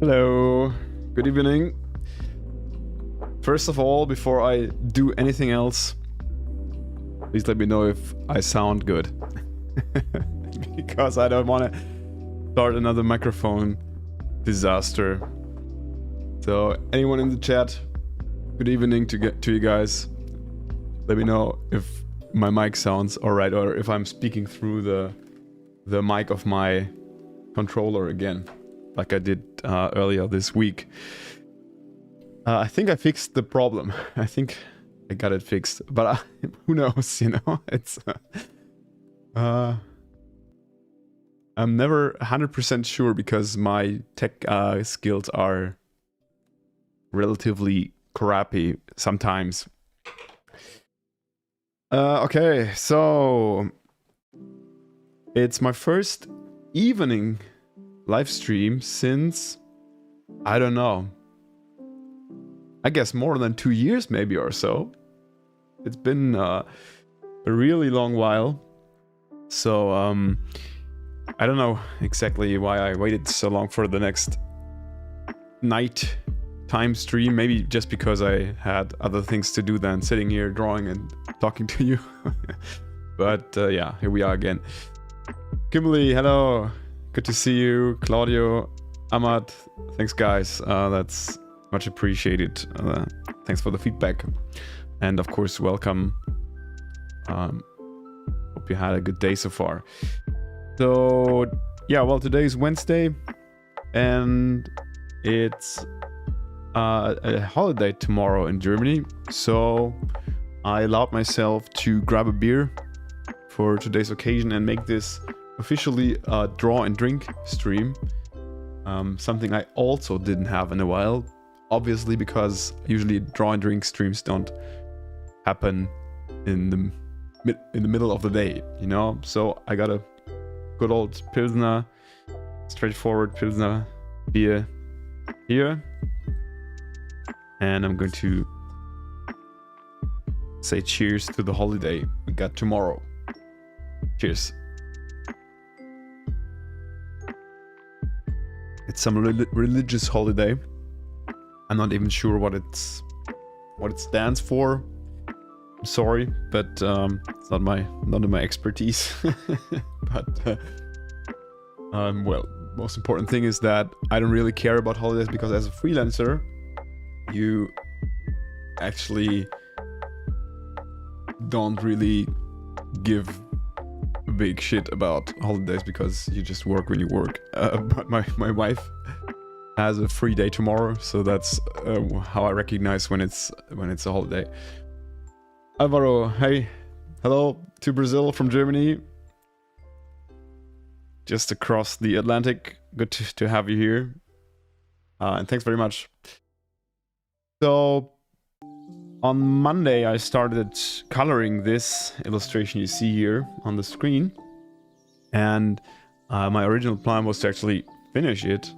Hello, good evening. First of all, before I do anything else, please let me know if I sound good. Because I don't want to start another microphone disaster. So anyone in the chat, good evening to you guys. Let me know if my mic sounds alright or if I'm speaking through the mic of my controller again, like I did earlier this week. I think I fixed the problem. I think I got it fixed, but who knows, you know? It's I'm never 100% sure because my tech skills are relatively crappy sometimes. Okay, so it's my first evening live stream since, I don't know, I guess more than 2 years maybe or so. It's been a really long while. So I don't know exactly why I waited so long for the next night time stream. Maybe just because I had other things to do than sitting here drawing and talking to you. But yeah, here we are again. Kimberly, hello. Good to see you. Claudio, Ahmad, thanks guys. That's much appreciated. Thanks for the feedback. And of course, welcome. Hope you had a good day so far. So yeah, well, today is Wednesday and it's a holiday tomorrow in Germany. So I allowed myself to grab a beer for today's occasion and make this officially a draw and drink stream. Something I also didn't have in a while, obviously, because usually draw and drink streams don't happen in the middle of the day, you know. So I got a good old Pilsner, straightforward Pilsner beer here, and I'm going to say cheers to the holiday we got tomorrow. Cheers. It's some religious holiday. I'm not even sure what it stands for. I'm sorry, but it's not my expertise. But well, most important thing is that I don't really care about holidays because as a freelancer, you actually don't really give a big shit about holidays because you just work when you work. But my wife has a free day tomorrow, so that's how I recognize when it's a holiday. Alvaro, hey, hello to Brazil from Germany, just across the Atlantic. Good to have you here, and thanks very much. So on Monday I started coloring this illustration you see here on the screen, and my original plan was to actually finish it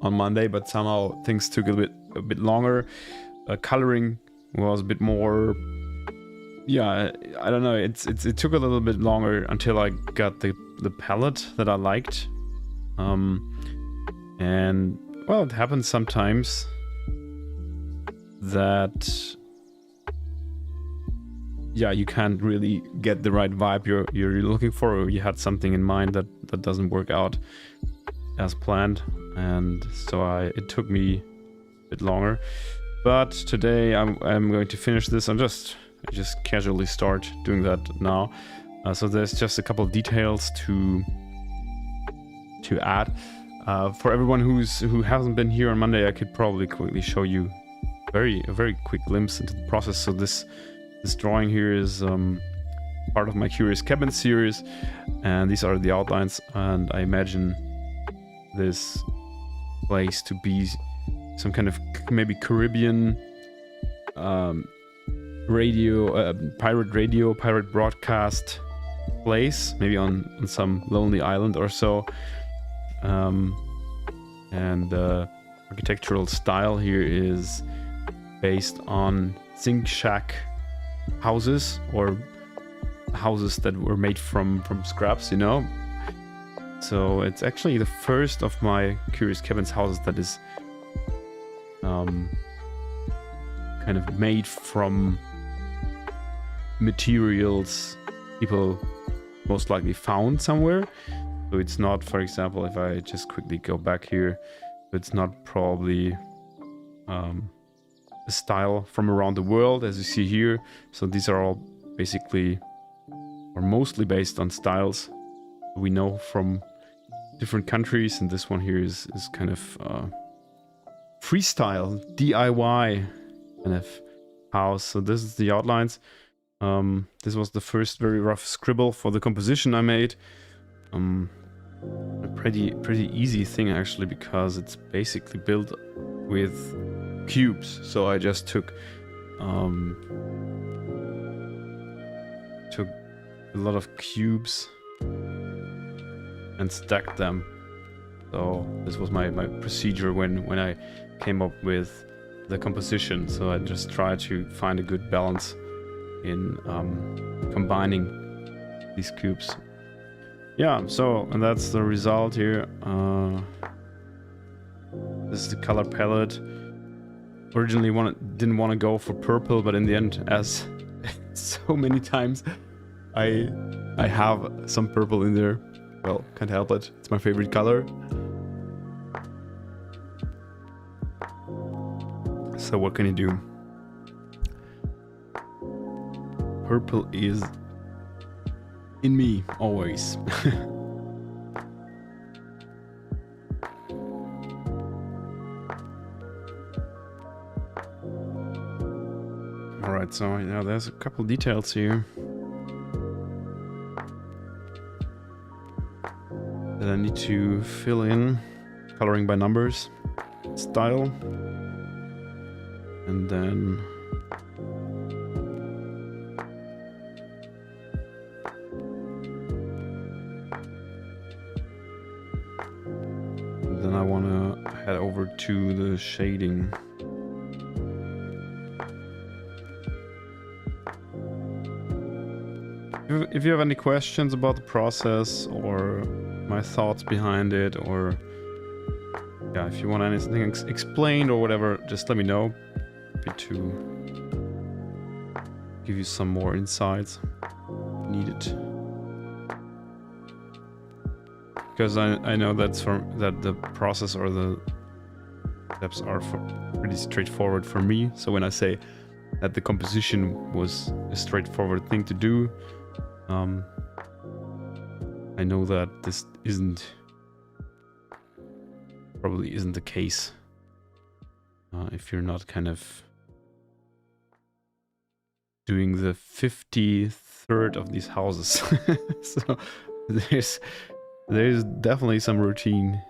on Monday, but somehow things took a bit longer. Coloring was a bit more, yeah, I don't know, it took a little bit longer until I got the palette that I liked. And well, it happens sometimes that, yeah, you can't really get the right vibe you're looking for, or you had something in mind that doesn't work out as planned, and so it took me a bit longer. But today I'm going to finish this. I just casually start doing that now. So there's just a couple of details to add. For everyone who hasn't been here on Monday, I could probably quickly show you a very quick glimpse into the process. So this drawing here is part of my Curious Cabin series, and these are the outlines, and I imagine this place to be some kind of maybe Caribbean pirate broadcast place, maybe on some lonely island or so. And the architectural style here is based on zinc shack houses, or houses that were made from scraps, you know. So it's actually the first of my Curious Cabins houses that is kind of made from materials people most likely found somewhere. So it's not, for example, if I just quickly go back here, it's not probably a style from around the world, as you see here. So these are all basically, or mostly based on styles we know from different countries. And this one here is kind of freestyle, DIY kind of house. So this is the outlines. This was the first very rough scribble for the composition I made. A pretty easy thing actually, because it's basically built with cubes. So I just took a lot of cubes and stacked them. So this was my procedure when I came up with the composition. So I just tried to find a good balance in combining these cubes. Yeah, so, and that's the result here. This is the color palette. Originally didn't want to go for purple, but in the end, as so many times, I have some purple in there. Well, can't help it. It's my favorite color. So what can you do? Purple is in me, always. Alright, so yeah, there's a couple details here that I need to fill in. Coloring by numbers, style, and then I want to head over to the shading. If you have any questions about the process or my thoughts behind it, or yeah, if you want anything explained or whatever, just let me know. Happy to give you some more insights if needed. Because I know that the process or the steps are pretty straightforward for me. So when I say that the composition was a straightforward thing to do, I know that this probably isn't the case if you're not kind of doing the 53rd of these houses. So there's definitely some routine.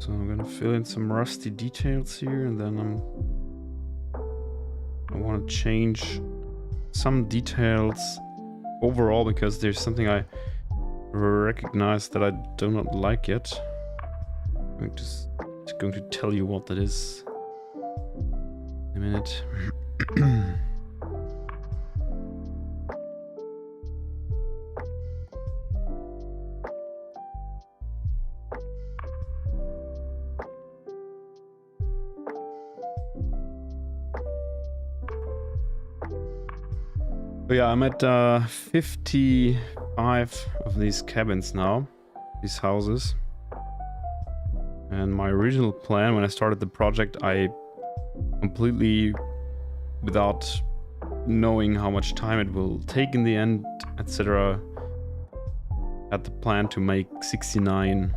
So I'm gonna fill in some rusty details here, and then I want to change some details overall, because there's something I recognize that I do not like yet. I'm just going to tell you what that is in a minute. So yeah, I'm at 55 of these cabins now, these houses. And my original plan when I started the project, I completely, without knowing how much time it will take in the end, etc., had the plan to make 69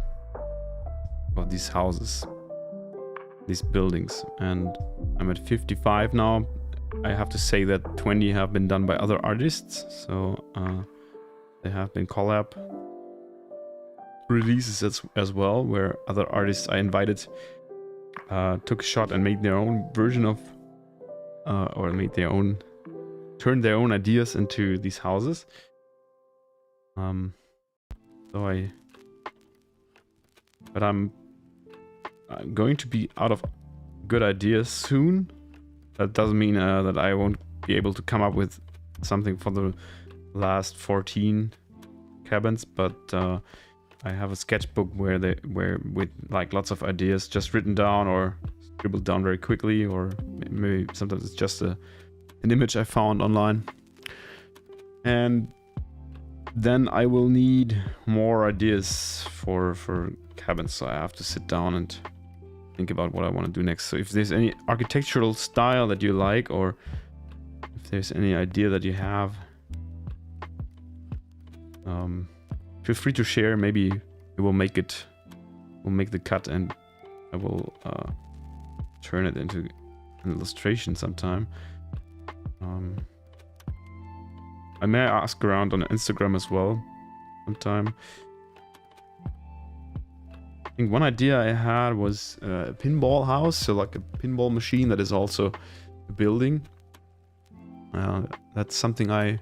of these houses. these buildings, and I'm at 55 now. I have to say that 20 have been done by other artists, so they have been collab releases as well, where other artists I invited took a shot and made their own version of, or turned their own ideas into these houses. But I'm going to be out of good ideas soon. That doesn't mean that I won't be able to come up with something for the last 14 cabins, but I have a sketchbook where with like lots of ideas just written down or scribbled down very quickly, or maybe sometimes it's just an image I found online. And then I will need more ideas for cabins, so I have to sit down and think about what I want to do next. So if there's any architectural style that you like, or if there's any idea that you have, feel free to share. Maybe it will make the cut, and I will turn it into an illustration sometime. I may ask around on Instagram as well sometime. I think one idea I had was a pinball house, so like a pinball machine that is also a building. That's something I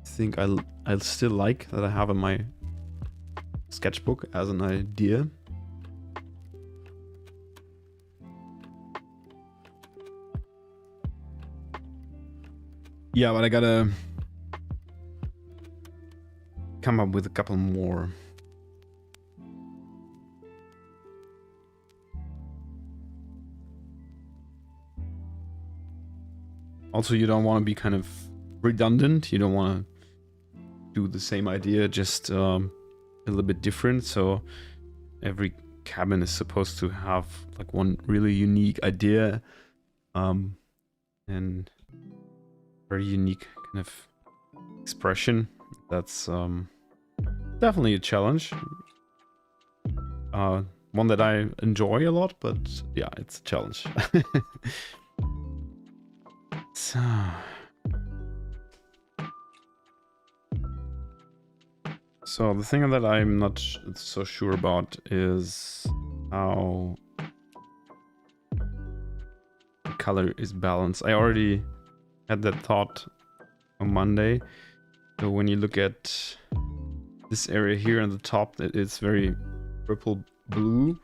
think I'll still like, that I have in my sketchbook as an idea. Yeah, but I gotta come up with a couple more. Also, you don't want to be kind of redundant. You don't want to do the same idea, just a little bit different. So every cabin is supposed to have like one really unique idea, and very unique kind of expression. That's definitely a challenge. One that I enjoy a lot, but yeah, it's a challenge. So the thing that I'm not so sure about is how the color is balanced. I already had that thought on Monday. So when you look at this area here on the top, it's very purple blue,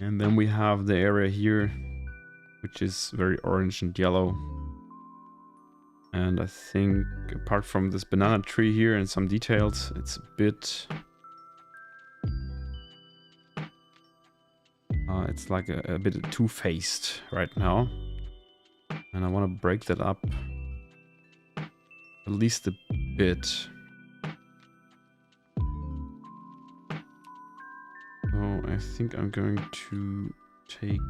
and then we have the area here which is very orange and yellow. And I think apart from this banana tree here and some details, it's a bit it's like a bit two-faced right now, and I want to break that up at least a bit. So I think I'm going to take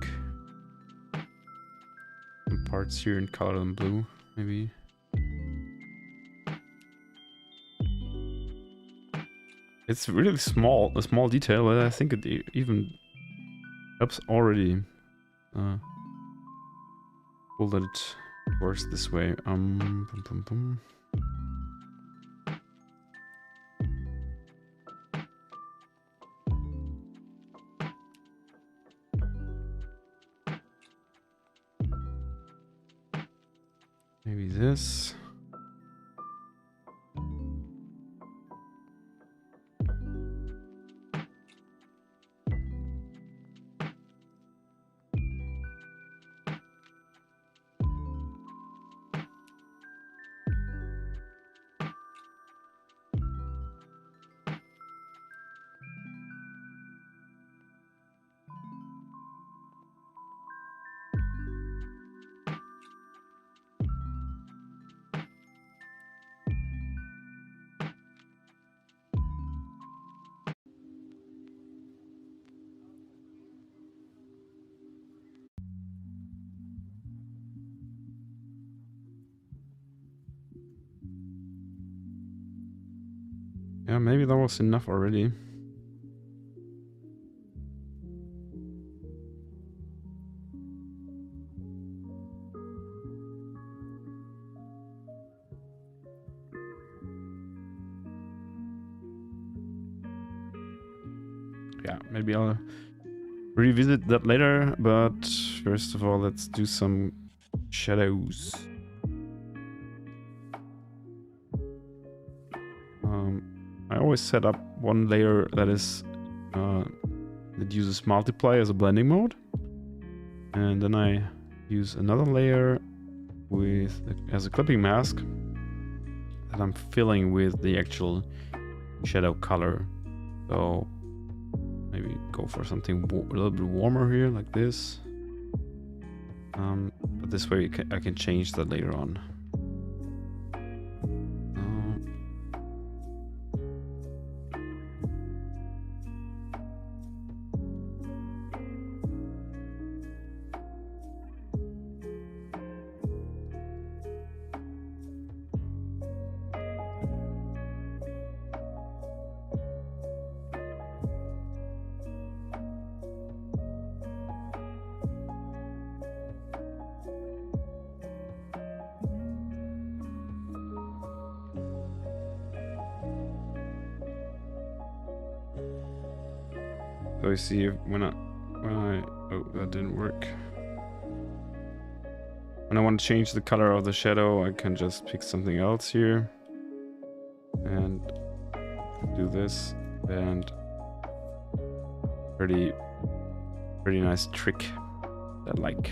some parts here and color them blue, maybe. It's really a small detail, but I think it even helps already. Cool that it works this way. Maybe this. Yeah, maybe that was enough already. I think I will take yeah, maybe I'll revisit that later. But first of all, let's do some shadows. I always set up one layer that uses multiply as a blending mode, and then I use another layer as a clipping mask that I'm filling with the actual shadow color. So maybe go for something a little bit warmer here, like this. But this way I can change that later on. So I see oh, that didn't work. When I want to change the color of the shadow, I can just pick something else here and do this, and pretty nice trick that I like.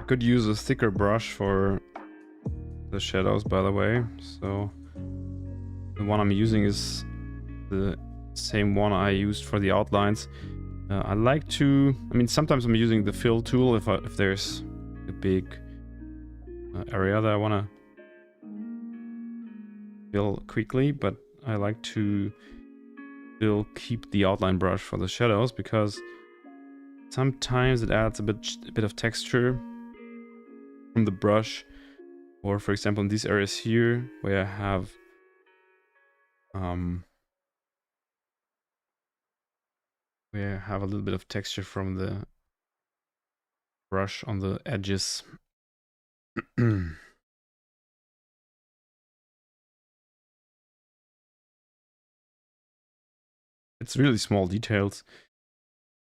Could use a thicker brush for the shadows, by the way. So the one I'm using is the same one I used for the outlines. I like to, sometimes I'm using the fill tool if there's a big area that I want to fill quickly, but I like to still keep the outline brush for the shadows because sometimes it adds a bit of texture from the brush, or for example in these areas here where I have a little bit of texture from the brush on the edges. It's really small details,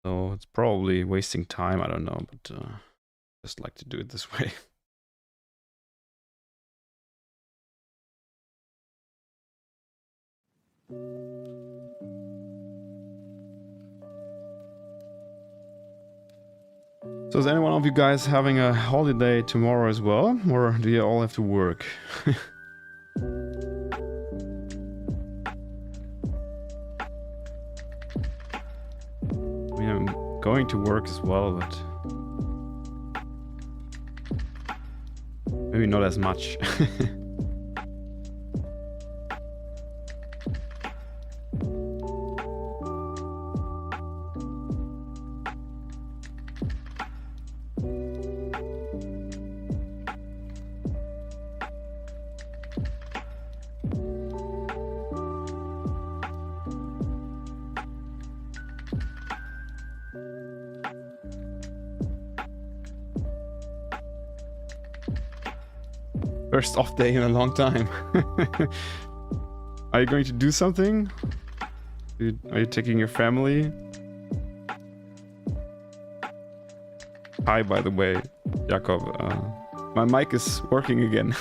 so it's probably wasting time, I don't know, but just like to do it this way. So is any one of you guys having a holiday tomorrow as well, or do you all have to work? I'm going to work as well, but maybe not as much. First off day in a long time. Are you going to do something? Are you taking your family? Hi, by the way, Jakob. My mic is working again.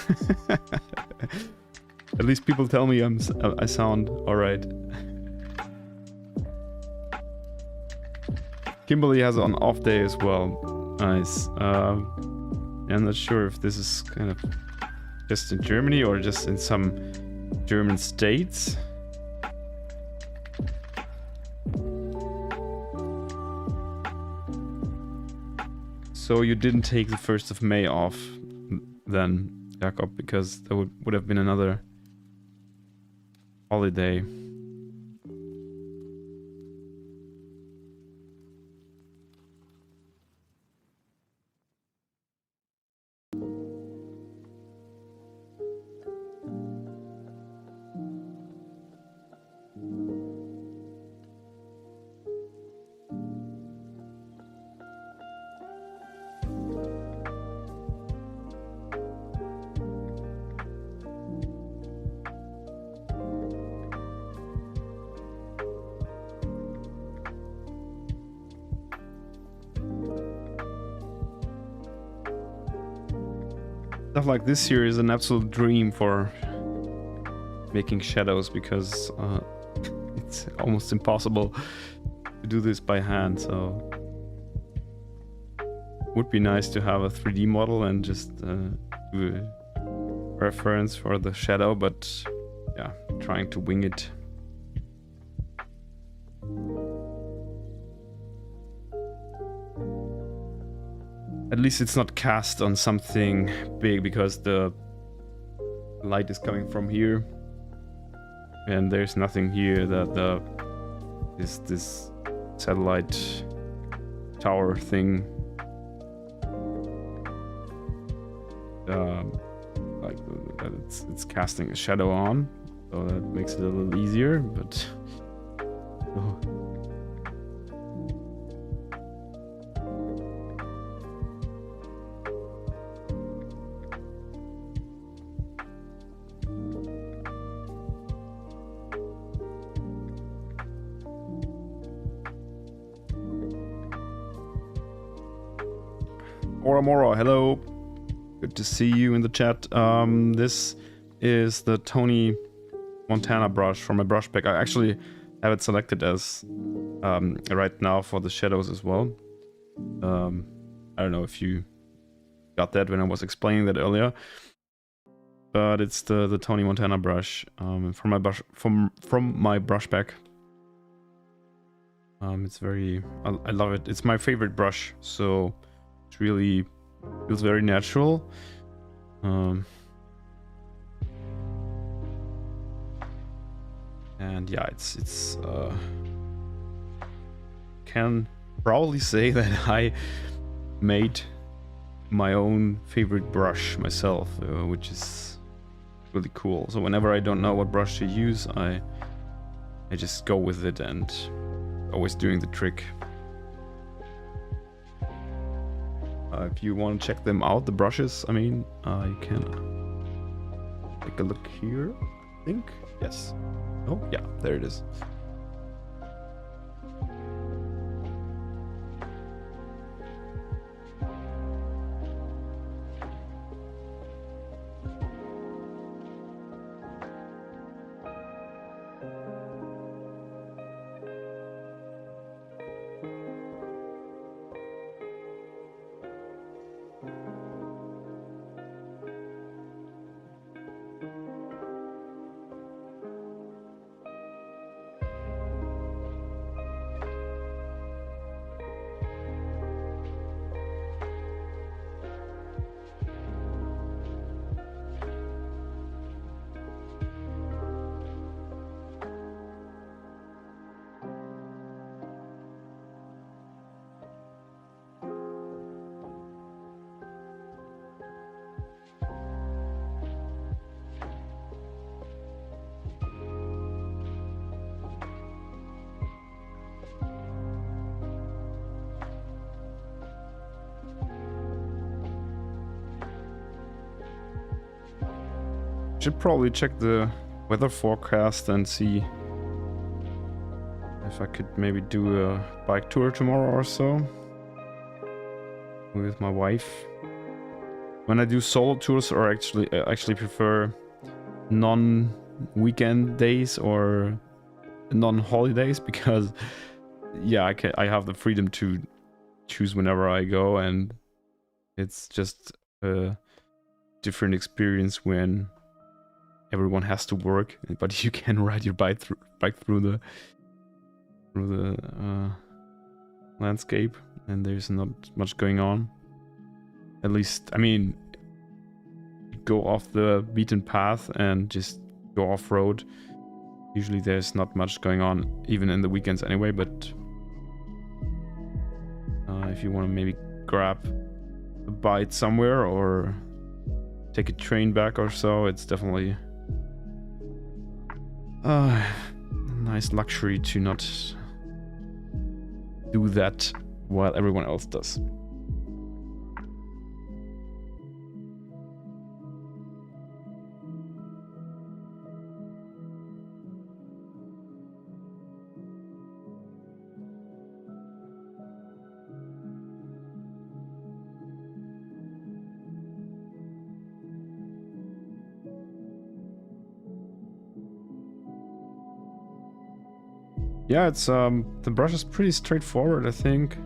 At least people tell me I sound alright. Kimberly has an off day as well. Nice. I'm not sure if this is kind of just in Germany or just in some German states. So you didn't take the 1st of May off then, Jakob, because that would have been another holiday. Stuff like this here is an absolute dream for making shadows, because it's almost impossible to do this by hand, so would be nice to have a 3D model and just do a reference for the shadow, but yeah, trying to wing it. At least it's not cast on something big, because the light is coming from here and there's nothing here that this satellite tower thing like it's casting a shadow on, so that makes it a little easier, but oh. Mora, hello. Good to see you in the chat. This is the Tony Montana brush from my brush pack. I actually have it selected as right now for the shadows as well. I don't know if you got that when I was explaining that earlier, but it's the Tony Montana brush from my brush from my brush pack. It's very I love it. It's my favorite brush, so it really feels very natural. And yeah, it's can proudly say that I made my own favorite brush myself, which is really cool. So whenever I don't know what brush to use, I just go with it, and always doing the trick. If you want to check them out, the brushes, I mean, you can take a look here, I think. Yes. Oh, yeah, there it is. Should probably check the weather forecast and see if I could maybe do a bike tour tomorrow or so with my wife. When I do solo tours, or I actually prefer non-weekend days or non-holidays, because yeah, I have the freedom to choose whenever I go, and it's just a different experience when everyone has to work, but you can ride your bike through the landscape, and there's not much going on. At least, I mean, go off the beaten path and just go off-road. Usually there's not much going on, even in the weekends anyway, but if you want to maybe grab a bite somewhere or take a train back or so, it's definitely a nice luxury to not do that while everyone else does. Yeah, it's the brush is pretty straightforward, I think.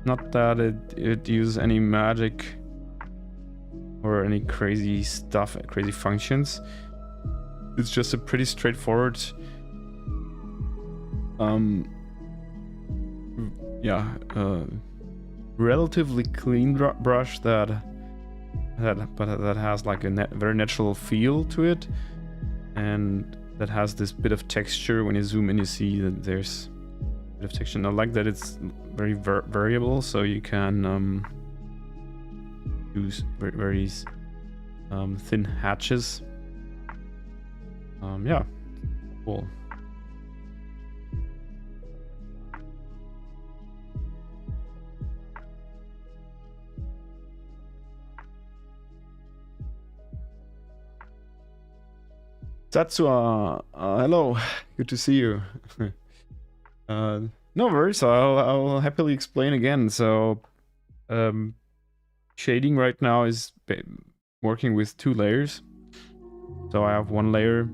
Not that it uses any magic or any crazy stuff, crazy functions. It's just a pretty straightforward relatively clean brush that has like a very natural feel to it, and that has this bit of texture. When you zoom in, you see that there's a bit of texture. And I like that it's very variable, so you can use very thin hatches. Yeah, cool. Tatsuya, hello, good to see you. No worries, I'll happily explain again. So, shading right now is working with 2 layers. So I have one layer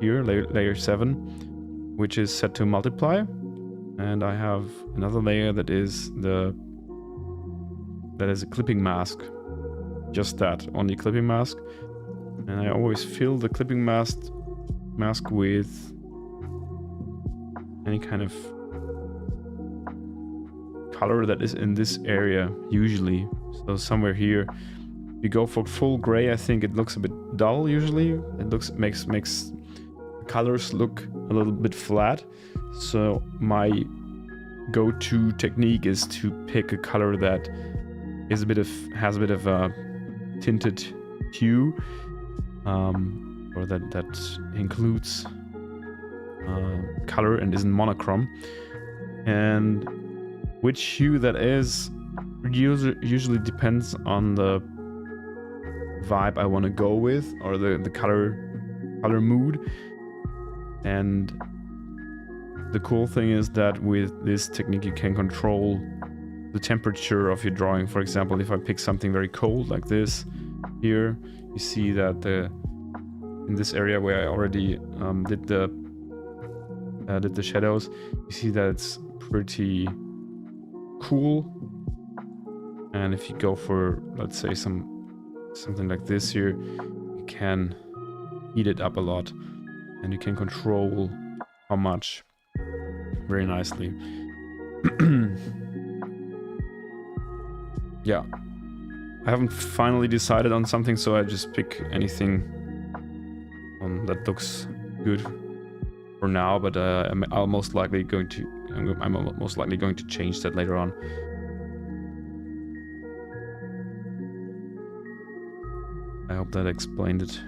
here, layer 7, which is set to multiply, and I have another layer that is a clipping mask. Just that, only clipping mask. And I always fill the clipping mask with any kind of color that is in this area, usually. So somewhere here. If you go for full gray, I think it looks a bit dull usually. It makes colors look a little bit flat. So my go-to technique is to pick a color that has a bit of a tinted hue. Or that includes color and isn't monochrome. And which hue that is usually depends on the vibe I want to go with, or the color mood. And the cool thing is that with this technique you can control the temperature of your drawing. For example, if I pick something very cold like this here, you see that in this area where I already did the shadows, you see that it's pretty cool. And if you go for, let's say, something like this here, you can heat it up a lot, and you can control how much very nicely. Yeah. I haven't finally decided on something, so I just pick anything that looks good for now. But I'm most likely going to change that later on. I hope that explained it.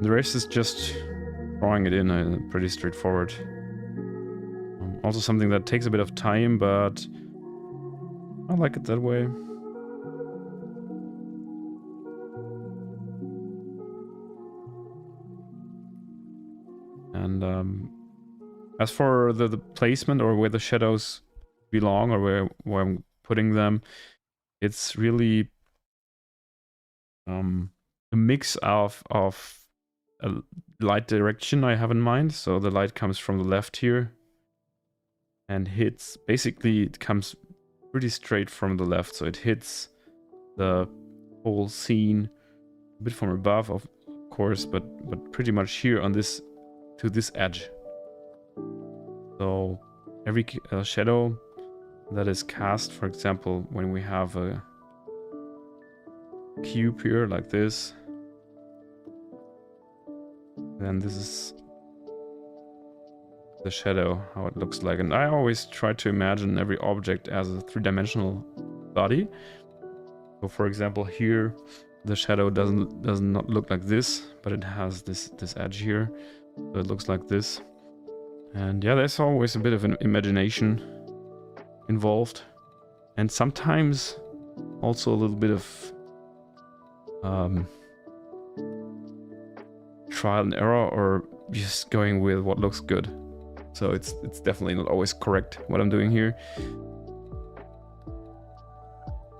The rest is just drawing it in, pretty straightforward. Also something that takes a bit of time, but I like it that way. And as for the placement, or where the shadows belong, or where I'm putting them, it's really a mix of a light direction I have in mind. So the light comes from the left here and hits, basically it comes pretty straight from the left, so it hits the whole scene a bit from above, course, but pretty much here on this, to this edge. So every shadow that is cast, for example, when we have a cube here like this, then this is the shadow, how it looks like. And I always try to imagine every object as a three-dimensional body. So for example, here the shadow does not look like this, but it has this edge here, so it looks like this. And yeah, there's always a bit of an imagination involved, and sometimes also a little bit of trial and error, or just going with what looks good. So it's definitely not always correct what I'm doing here,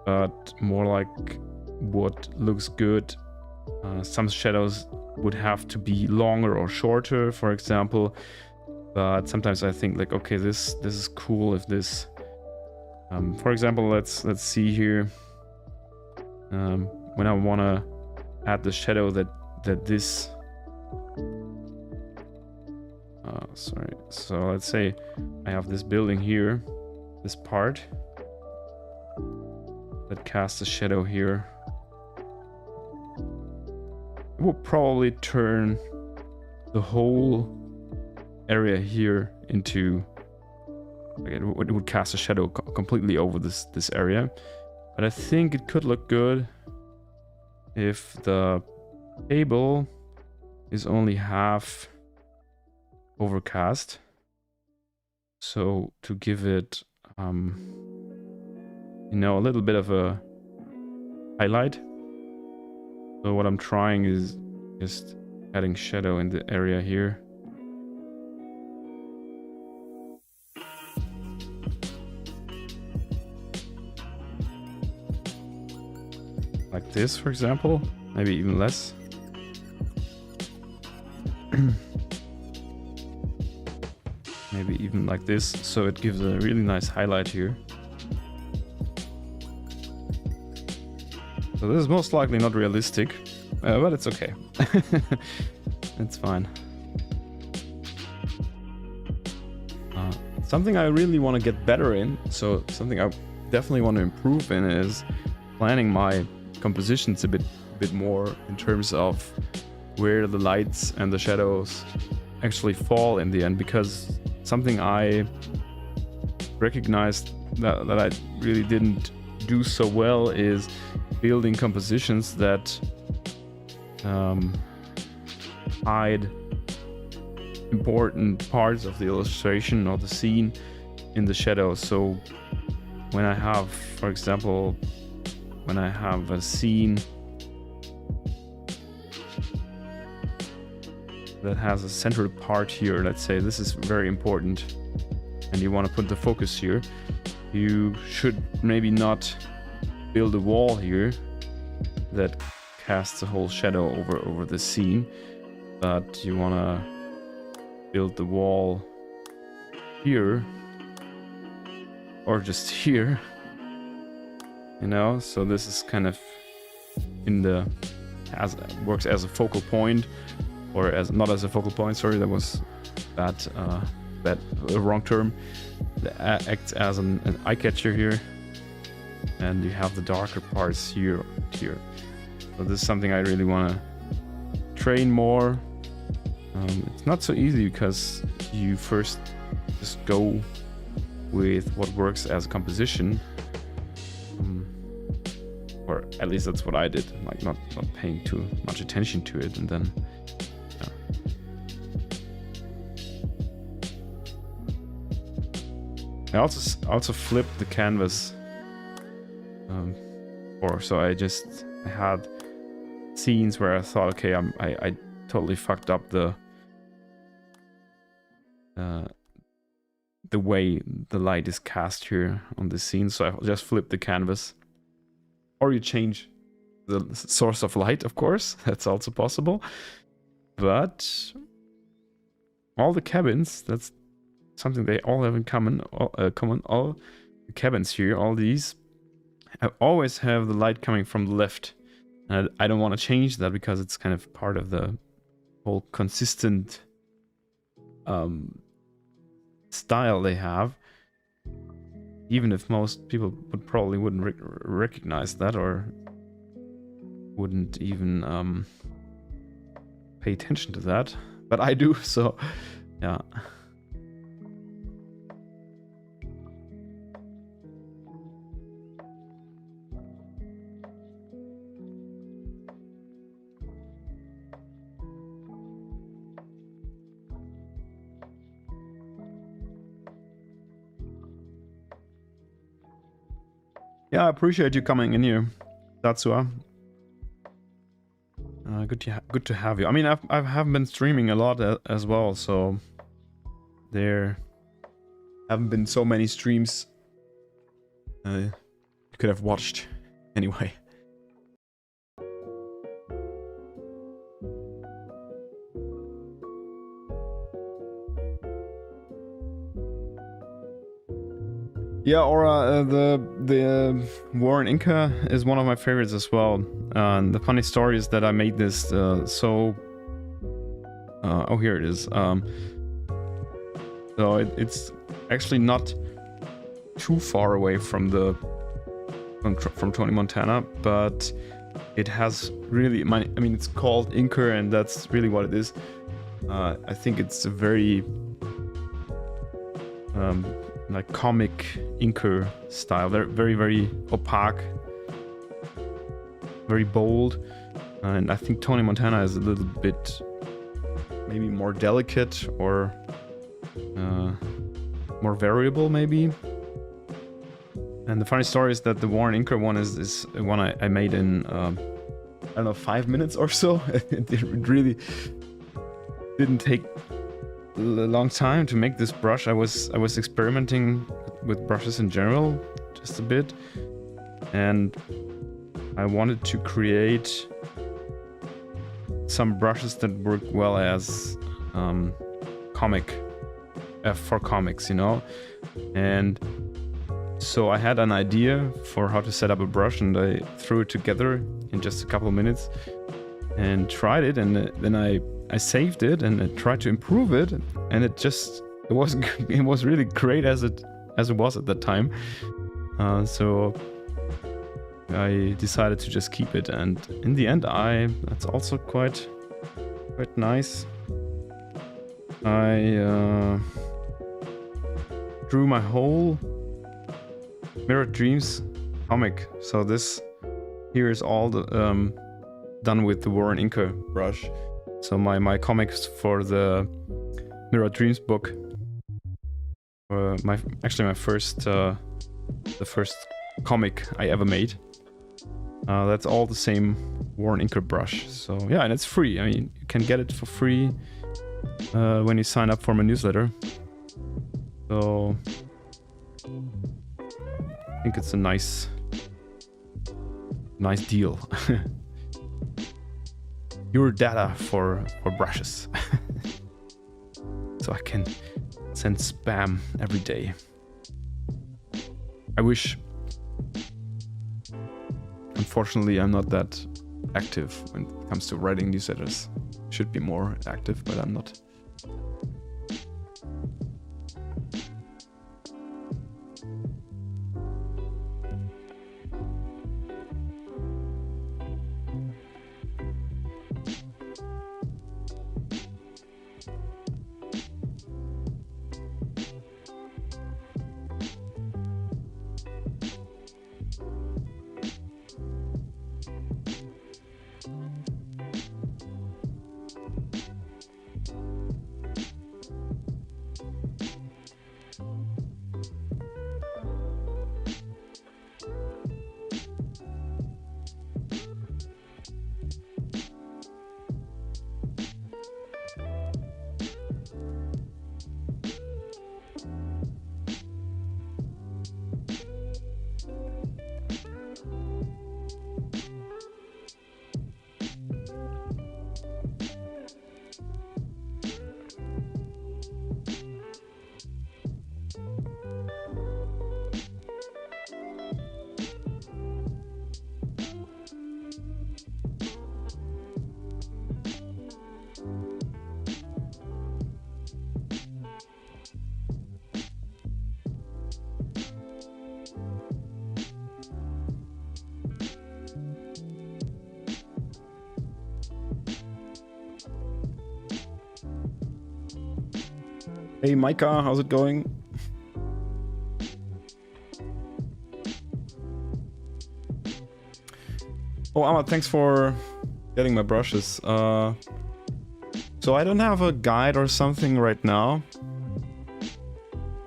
but more like what looks good. Some shadows would have to be longer or shorter, for example, but sometimes I think like, okay, this is cool if this, for example, let's see here, when I want to add the shadow that this sorry, so let's say I have this building here, this part that casts a shadow here. It will probably turn the whole area here into, like, it would cast a shadow completely over this area. But I think it could look good if the table is only half overcast, so to give it you know, a little bit of a highlight. So what I'm trying is just adding shadow in the area here. Like this, for example, maybe even less. Maybe even like this, so it gives a really nice highlight here. So this is most likely not realistic, but it's okay. It's fine. Something I really want to get better in, so something I definitely want to improve in, is planning my compositions a bit more in terms of where the lights and the shadows actually fall in the end, because something I recognized that I really didn't do so well is building compositions that hide important parts of the illustration or the scene in the shadows. So when I have, for example, when I have a scene that has a central part here, let's say this is very important, and you want to put the focus here, you should maybe not build a wall here that casts a whole shadow over the scene, but you want to build the wall here, or just here, you know, so this is kind of in the, works as a focal point, or as not as a focal point, sorry, that was that wrong term. That acts as an eye catcher here, and you have the darker parts here. So this is something I really want to train more. It's not so easy because you first just go with what works as a composition, or at least that's what I did, like not paying too much attention to it, and then I also flipped the canvas, so I had scenes where I thought, okay, I totally fucked up the way the light is cast here on the scene, so I just flipped the canvas. Or you change the source of light, of course, that's also possible. But all the cabins, that's something they all have in common. All the cabins here, all these, I always have the light coming from the left. And I don't want to change that because it's kind of part of the whole consistent style they have. Even if most people wouldn't recognize that or wouldn't even pay attention to that, but I do, so yeah. Yeah, I appreciate you coming in here, Tatsua. Good to have you. I mean, I haven't been streaming a lot as well, so there haven't been so many streams you could have watched anyway. Yeah, Aura, the War in Inca is one of my favorites as well. And the funny story is that I made this oh, here it is. So it's actually not too far away from from Tony Montana, but it has really I mean, it's called Inca, and that's really what it is. I think it's a very like comic Inca style. They're very, very opaque, very bold, and I think Tony Montana is a little bit maybe more delicate or more variable maybe. And the funny story is that the War in Inca one is one I made in I don't know, 5 minutes or so. It really didn't take a long time to make this brush. I was experimenting with brushes in general just a bit, and I wanted to create some brushes that work well as for comics, you know. And so I had an idea for how to set up a brush, and I threw it together in just a couple of minutes and tried it, and then I saved it and I tried to improve it, and it was really great as it was at that time. So I decided to just keep it, and in the end that's also quite nice. I drew my whole Mirror Dreams comic. So this here is all the done with the War in Inca brush. So my comics for the Mirror Dreams book, my first the first comic I ever made. That's all the same War in Inca brush. So yeah, and it's free. I mean, you can get it for free when you sign up for my newsletter. So I think it's a nice deal. Your data for brushes. So I can send spam every day. I wish. Unfortunately, I'm not that active when it comes to writing newsletters. Should be more active, but I'm not. Hey Micah, how's it going? Oh, Ahmad, thanks for getting my brushes. So I don't have a guide or something right now,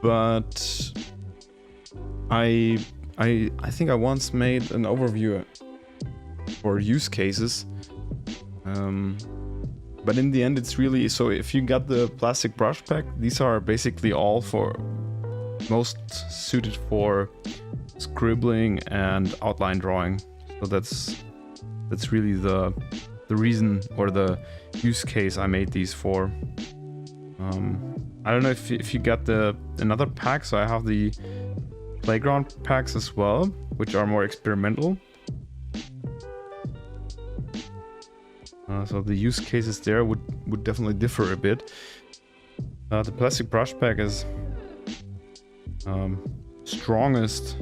but I think I once made an overview for use cases. But in the end, it's really, so if you got the plastic brush pack, these are basically all for most suited for scribbling and outline drawing. So that's really the reason or the use case I made these for. I don't know if you got another pack. So I have the playground packs as well, which are more experimental. So the use cases there would definitely differ a bit. The plastic brush pack is strongest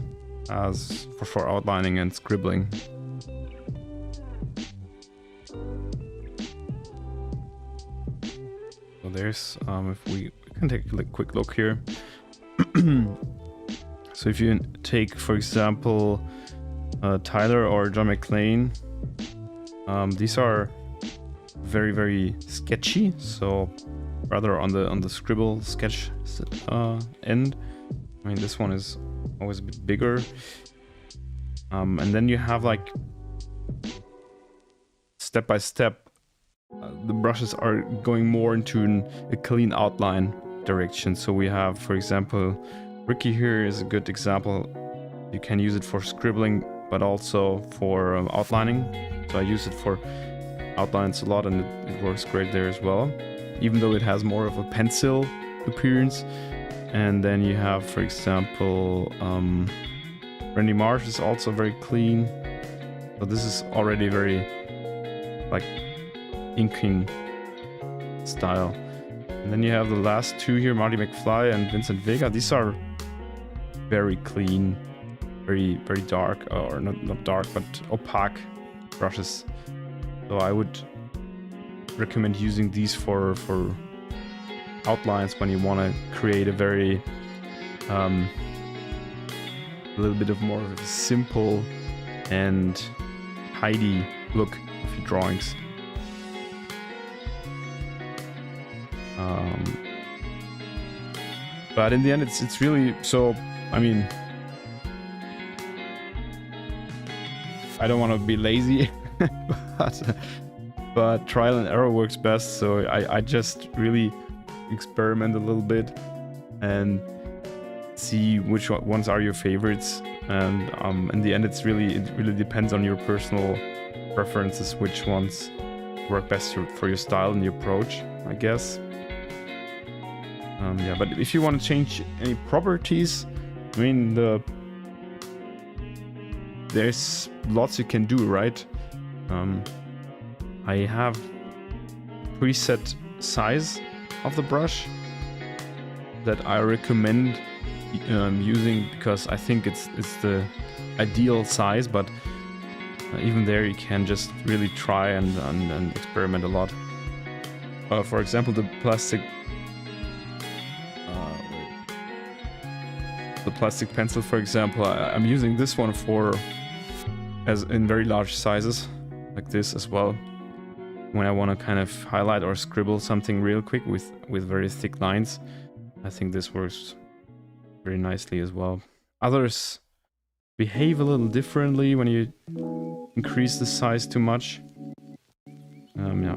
as for outlining and scribbling. So there's if we can take a quick look here. So if you take, for example, Tyler or John McClane, these are very sketchy, so rather on the scribble sketch end. I mean, this one is always a bit bigger, and then you have like step by step the brushes are going more into a clean outline direction. So we have, for example, Ricky here is a good example. You can use it for scribbling but also for outlining. So I use it for outlines a lot, and it works great there as well, even though it has more of a pencil appearance. And then you have, for example, Randy Marsh is also very clean. So this is already very like inking style. And then you have the last two here, Marty McFly and Vincent Vega. These are very clean, very dark, or not dark, but opaque brushes. So I would recommend using these for outlines when you want to create a very a little bit of more of a simple and tidy look of your drawings. But in the end, it's really, so I mean, I don't want to be lazy, but trial and error works best. So I just really experiment a little bit and see which ones are your favorites. And in the end, it really depends on your personal preferences, which ones work best for your style and your approach, I guess. Yeah, but if you want to change any properties, I mean, there's lots you can do, right? I have preset size of the brush that I recommend using, because I think it's the ideal size, but even there you can just really try and experiment a lot. For example, the plastic pencil, for example, I'm using this one as in very large sizes, like this as well, when I want to kind of highlight or scribble something real quick with very thick lines. I think this works very nicely as well. Others behave a little differently when you increase the size too much. Yeah.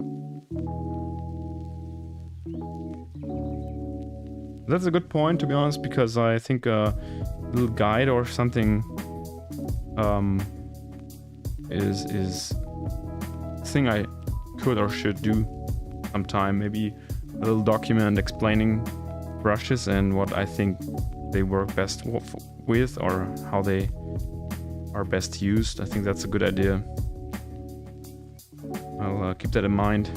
That's a good point, to be honest, because I think a little guide or something is a thing I could or should do sometime. Maybe a little document explaining brushes and what I think they work best with, or how they are best used. I think that's a good idea. I'll keep that in mind.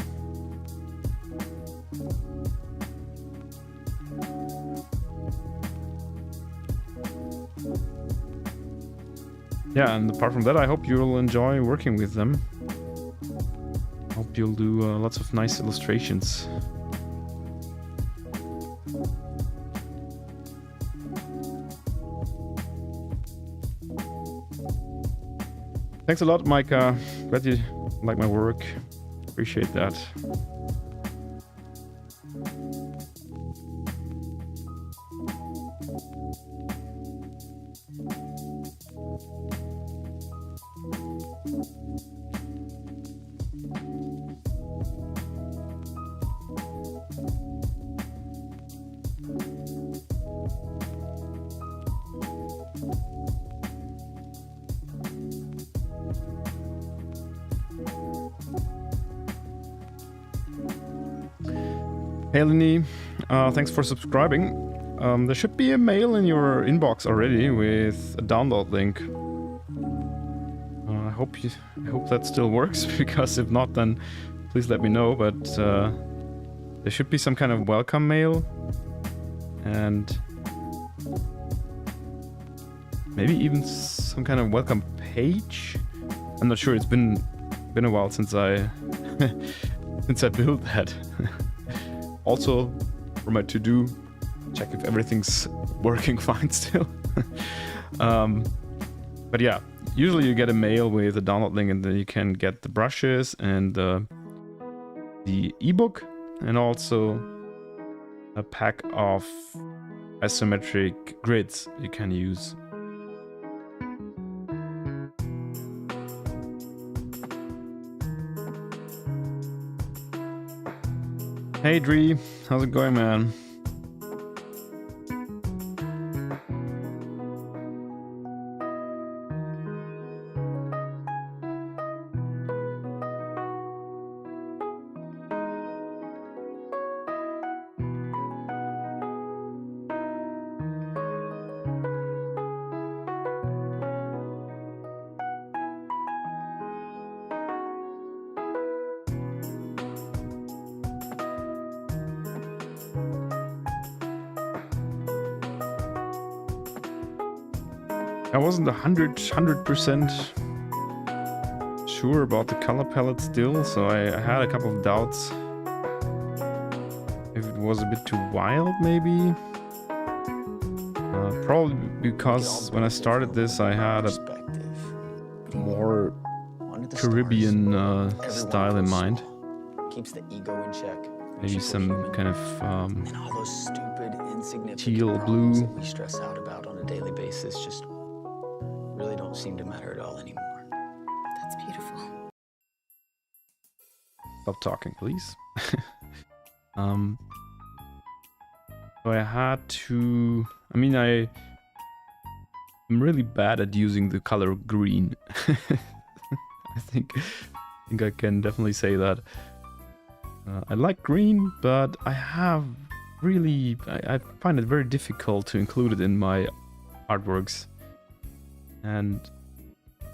Yeah, and apart from that, I hope you'll enjoy working with them. Hope you'll do lots of nice illustrations. Thanks a lot, Micah. Glad you like my work. Appreciate that. Hey Lenny, thanks for subscribing. There should be a mail in your inbox already with a download link. I hope that still works, because if not, then please let me know. But there should be some kind of welcome mail, and maybe even some kind of welcome page. I'm not sure. It's been a while since I since I built that. Also, for my to-do, check if everything's working fine still. But yeah, usually you get a mail with a download link, and then you can get the brushes and the ebook, and also a pack of isometric grids you can use. Hey Dree, how's it going, man? I wasn't 100% sure about the color palette still, so I had a couple of doubts if it was a bit too wild, maybe. Probably because when I started this, I had a more Caribbean style in mind. Keeps the ego in check. Maybe some kind of And all those stupid, insignificant teal problems blue. that we stress out about on a daily basis just really don't seem to matter at all anymore. That's beautiful. Stop talking, please. So I had to. I mean, I'm really bad at using the color green. I think I can definitely say that. I like green, but I have really. I find it very difficult to include it in my artworks. And I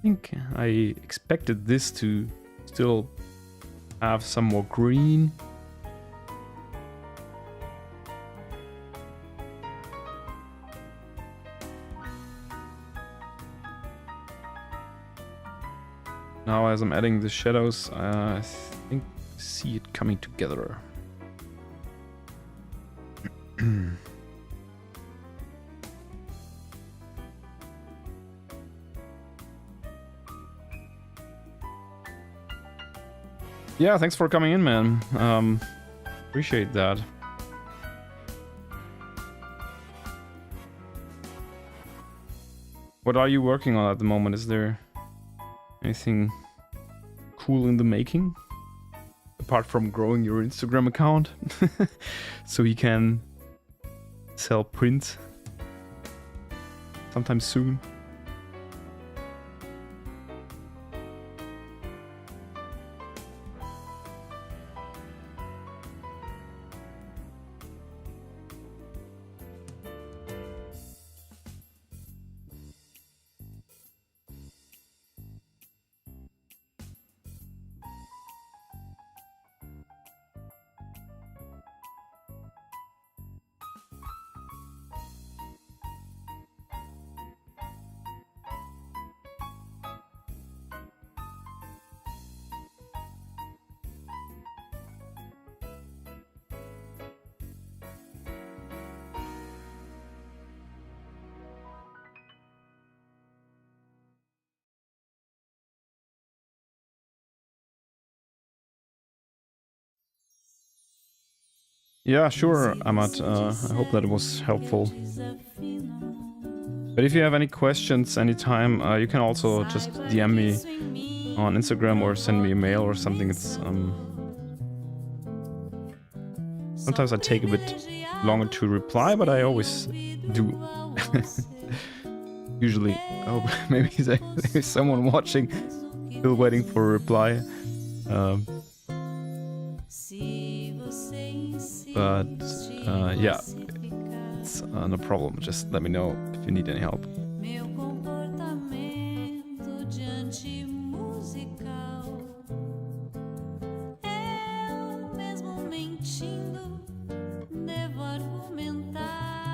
think I expected this to still have some more green. Now as I'm adding the shadows, I think I see it coming together. Yeah, thanks for coming in, man. Appreciate that. What are you working on at the moment? Is there anything cool in the making? Apart from growing your Instagram account so you can sell prints sometime soon. Yeah, sure, Ahmad. I hope that was helpful. But if you have any questions anytime, you can also just DM me on Instagram or send me a mail or something. It's sometimes I take a bit longer to reply, but I always do. Usually. Oh, maybe there's someone watching, still waiting for a reply. But yeah, it's no problem. Just let me know if you need any help.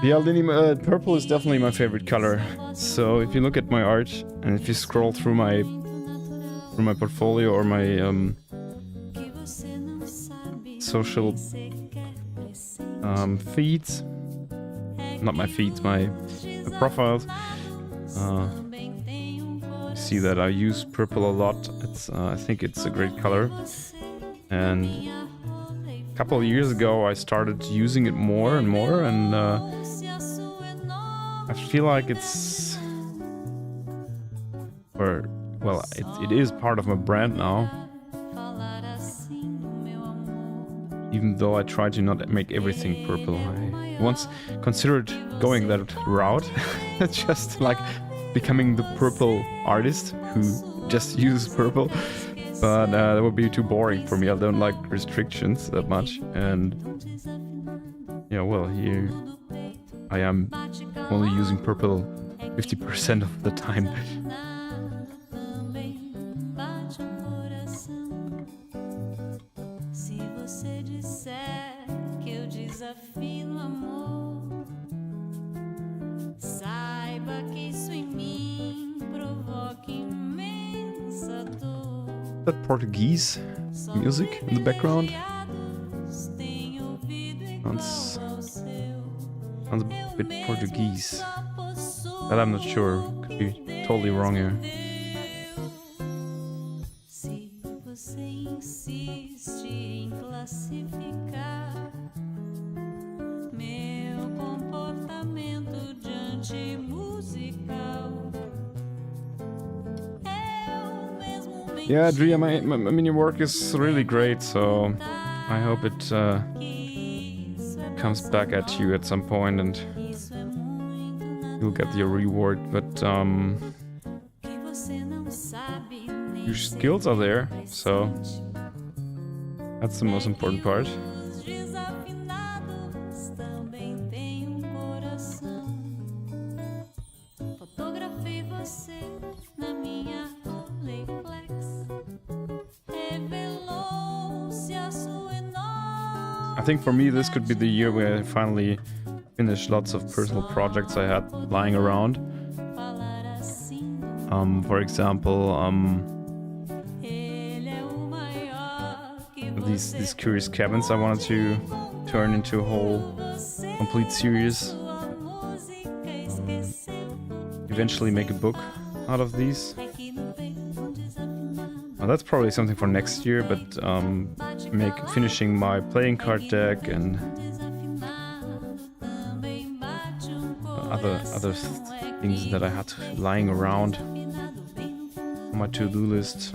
Yeah, Lini, purple is definitely my favorite color. So if you look at my art and if you scroll through my portfolio or my social feeds, not my feeds, my profiles, you see that I use purple a lot. It's I think it's a great color, and a couple of years ago I started using it more and more, and I feel like it's, or well, it is part of my brand now. Even though I try to not make everything purple. I once considered going that route, just like becoming the purple artist who just uses purple. But that would be too boring for me. I don't like restrictions that much. And yeah, well, here I am only using purple 50% of the time. That Portuguese music in the background sounds a bit Portuguese, but I'm not sure. Could be totally wrong here. Yeah, Dria, I mean, your work is really great, so I hope it comes back at you at some point and you'll get your reward. But your skills are there, so that's the most important part. I think for me this could be the year where I finally finish lots of personal projects I had lying around. For example, these curious cabins I wanted to turn into a whole complete series. Eventually make a book out of these. Well, that's probably something for next year, but finishing my playing card deck and other things that I had lying around on my to-do list.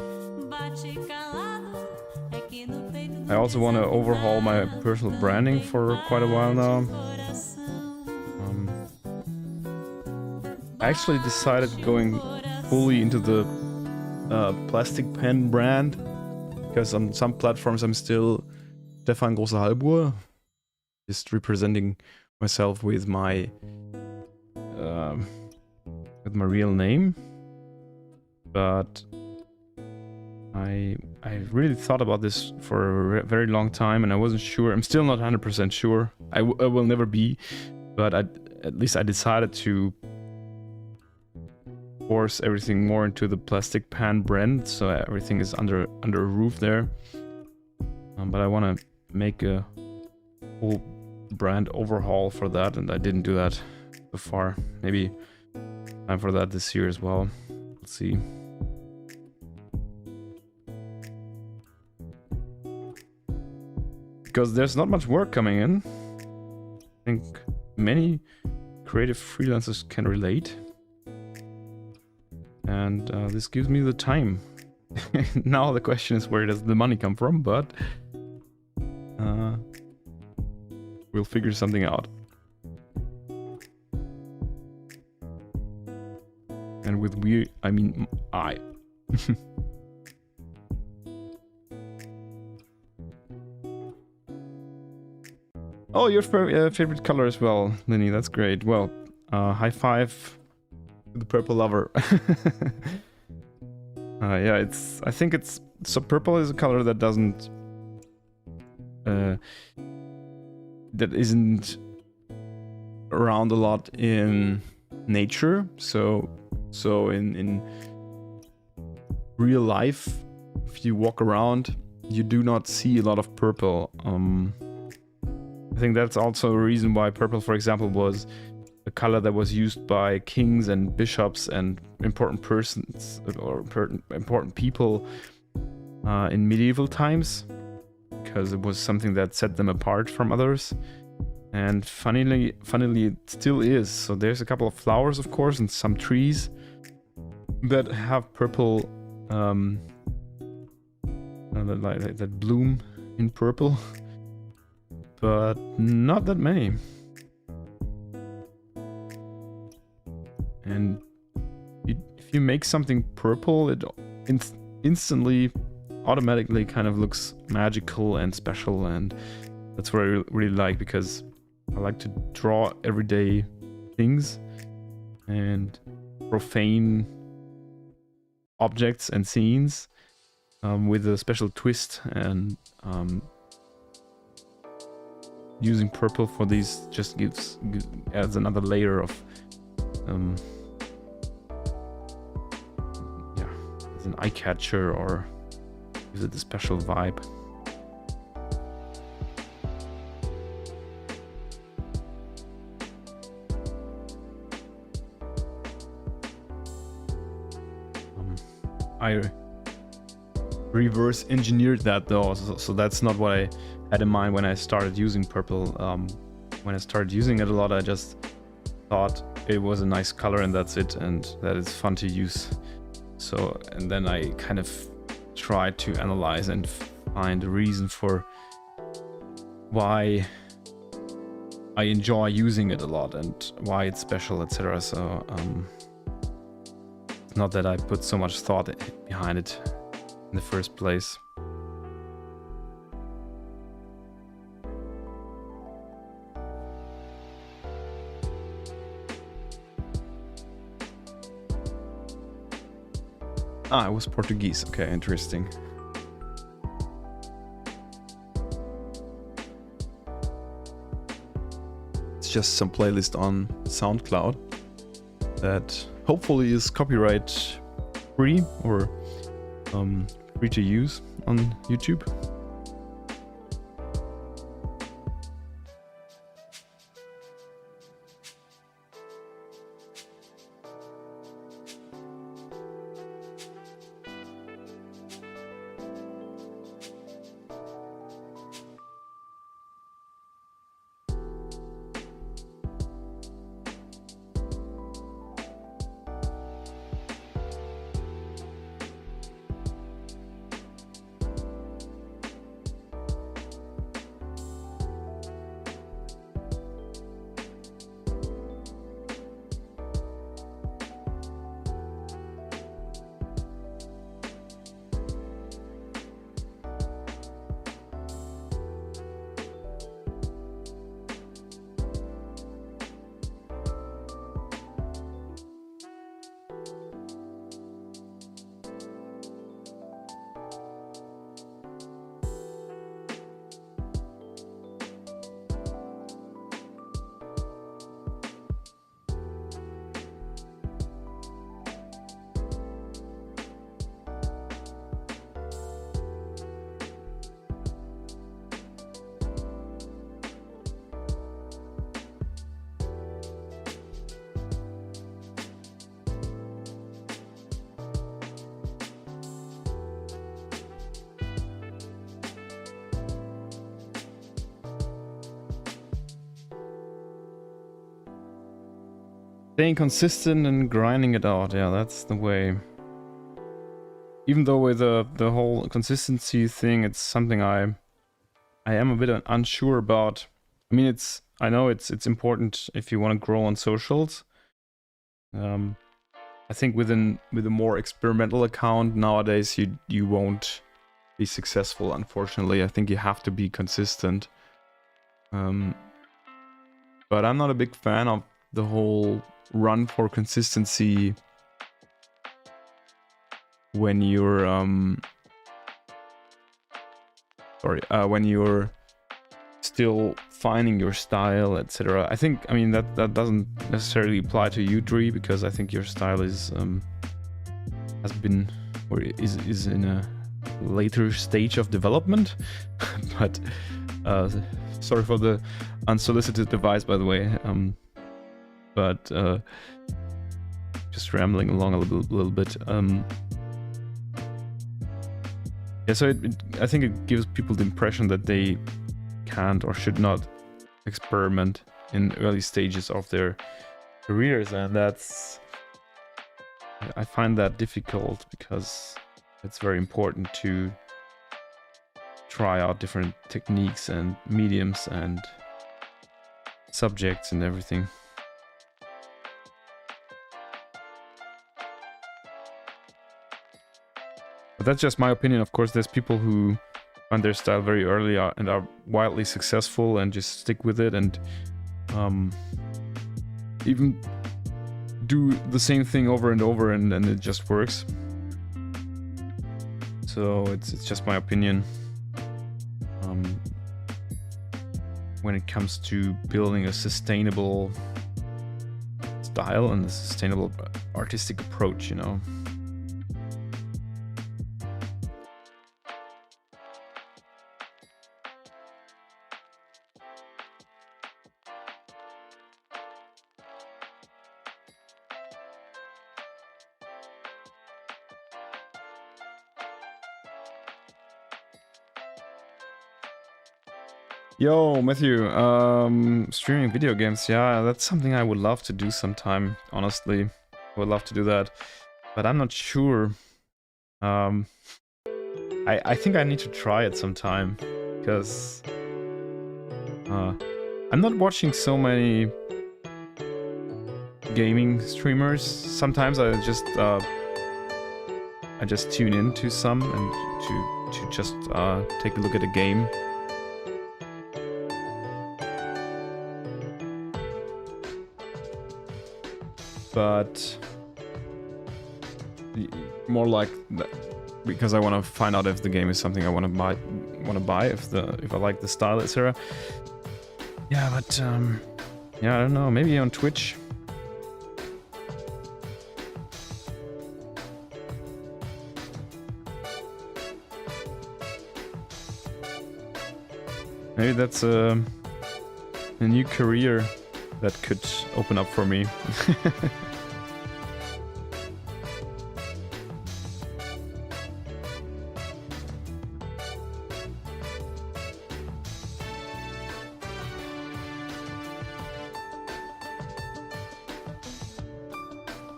I also want to overhaul my personal branding for quite a while now. I actually decided going fully into the plastic pen brand, because on some platforms I'm still Stefan Große Halbuhr, just representing myself with my real name. But I really thought about this for a very long time, and I wasn't sure. I'm still not 100% sure. I will never be, but at least I decided to force everything more into the plastic pan brand, so everything is under a roof there. But I want to make a whole brand overhaul for that, and I didn't do that so far. Maybe time for that this year as well. Let's see. because there's not much work coming in. I think many creative freelancers can relate. And this gives me the time. Now the question is, where does the money come from? But we'll figure something out. And with we, I mean I. Oh, your favorite color as well, Linny. That's great. Well, high five to the purple lover. Yeah, I think it's... So purple is a color that doesn't... that isn't around a lot in nature. So in real life, if you walk around, you do not see a lot of purple. I think that's also a reason why purple, for example, was a color that was used by kings and bishops and important persons or important people in medieval times, because it was something that set them apart from others. And funnily, it still is. So there's a couple of flowers, of course, and some trees that have purple, that bloom in purple. But not that many. And if you make something purple, it instantly, automatically kind of looks magical and special, and that's what I really like, because I like to draw everyday things and profane objects and scenes with a special twist, and using purple for these just adds another layer of yeah, as an eye catcher, or gives it a special vibe. I reverse engineered that though, so that's not what I had in mind when I started using purple. When I started using it a lot, I just thought it was a nice color and that's it, and that it's fun to use. So, and then I kind of tried to analyze and find a reason for why I enjoy using it a lot and why it's special, etc. So it's not that I put so much thought behind it in the first place. Ah, it was Portuguese. Okay, interesting. It's just some playlist on SoundCloud that hopefully is copyright free or free to use on YouTube. Staying consistent and grinding it out. Yeah, that's the way. Even though with the whole consistency thing, it's something I am a bit unsure about. I mean, I know it's important if you want to grow on socials. I think with a more experimental account nowadays, you won't be successful. Unfortunately, I think you have to be consistent. But I'm not a big fan of the whole run for consistency when you're when you're still finding your style, etc. I mean that doesn't necessarily apply to you, Dre, because I think your style is has been or is in a later stage of development. But sorry for the unsolicited advice, by the way. But just rambling along a little bit. Yeah, so I think it gives people the impression that they can't or should not experiment in early stages of their careers, and I find that difficult because it's very important to try out different techniques and mediums and subjects and everything. But that's just my opinion. Of course, there's people who find their style very early and are wildly successful and just stick with it and even do the same thing over and over and it just works. So it's just my opinion. When it comes to building a sustainable style and a sustainable artistic approach, you know. Yo, Matthew, streaming video games, yeah, that's something I would love to do sometime, honestly. I would love to do that, but I'm not sure. I think I need to try it sometime, because I'm not watching so many gaming streamers. Sometimes I just tune into some and to just take a look at a game. But more like that, because I want to find out if the game is something I want to buy, if I like the style, etc. Yeah, but yeah, I don't know. Maybe on Twitch. Maybe that's a new career that could open up for me.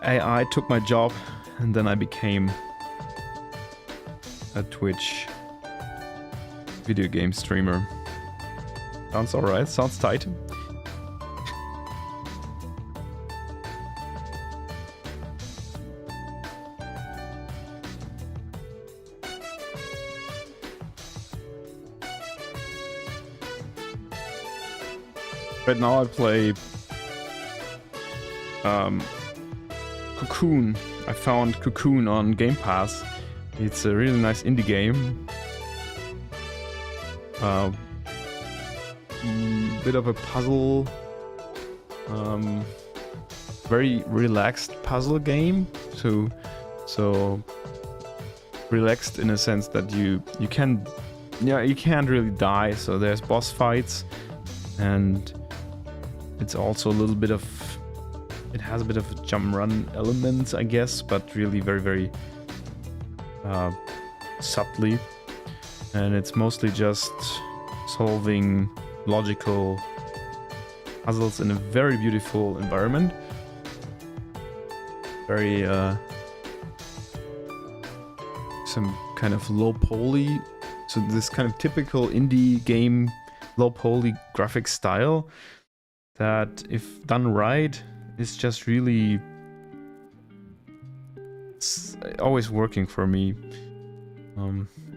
I took my job and then I became a Twitch video game streamer. Sounds alright, sounds tight. Right now I play Cocoon. I found Cocoon on Game Pass. It's a really nice indie game. Bit of a puzzle, very relaxed puzzle game. So relaxed in a sense that you can't really die. So there's boss fights, and it's also a little bit of, it has a bit of a jump run element, I guess, but really very, very subtly. And it's mostly just solving logical puzzles in a very beautiful environment. very some kind of low poly, so this kind of typical indie game low poly graphic style that, if done right, is just really, it's always working for me.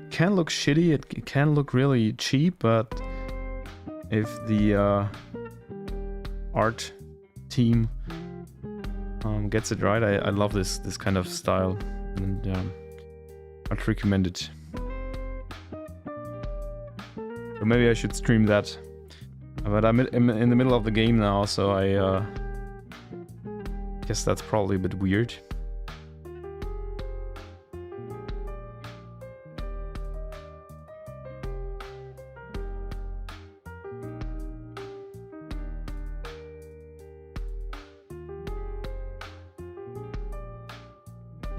Can look shitty, it can look really cheap, but if the art team gets it right, I love this kind of style, and I'd recommend it. So maybe I should stream that, but I'm in the middle of the game now, so I guess that's probably a bit weird.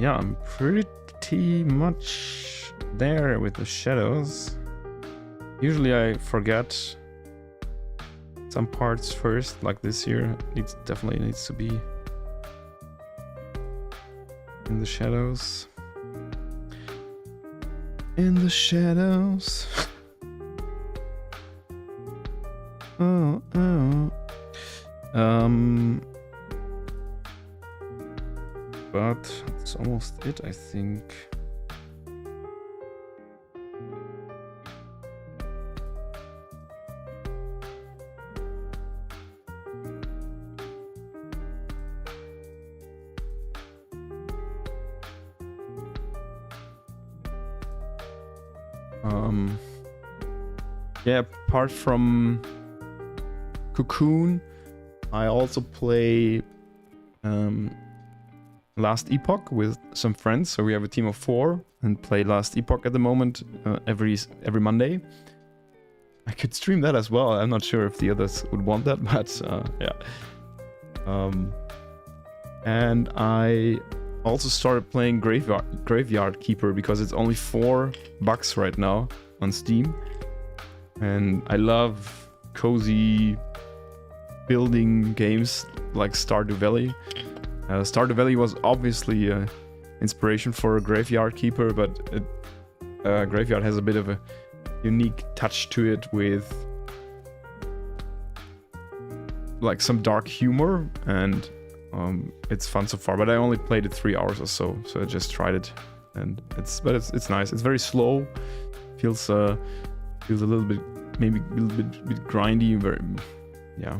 Yeah, I'm pretty much there with the shadows. Usually I forget some parts first, like this here. Definitely needs to be in the shadows. In the shadows. Oh. But that's almost it, I think. Yeah, apart from Cocoon, I also play Last Epoch with some friends. So we have a team of 4 and play Last Epoch at the moment every Monday. I could stream that as well. I'm not sure if the others would want that, but yeah. And I also started playing Graveyard Keeper because it's only $4 right now on Steam. And I love cozy building games like Stardew Valley. Stardew Valley was obviously inspiration for Graveyard Keeper, but Graveyard has a bit of a unique touch to it with like some dark humor, and it's fun so far. But I only played it 3 hours or so I just tried it, and it's nice. It's very slow, feels a little bit, maybe a little bit grindy. Very, yeah.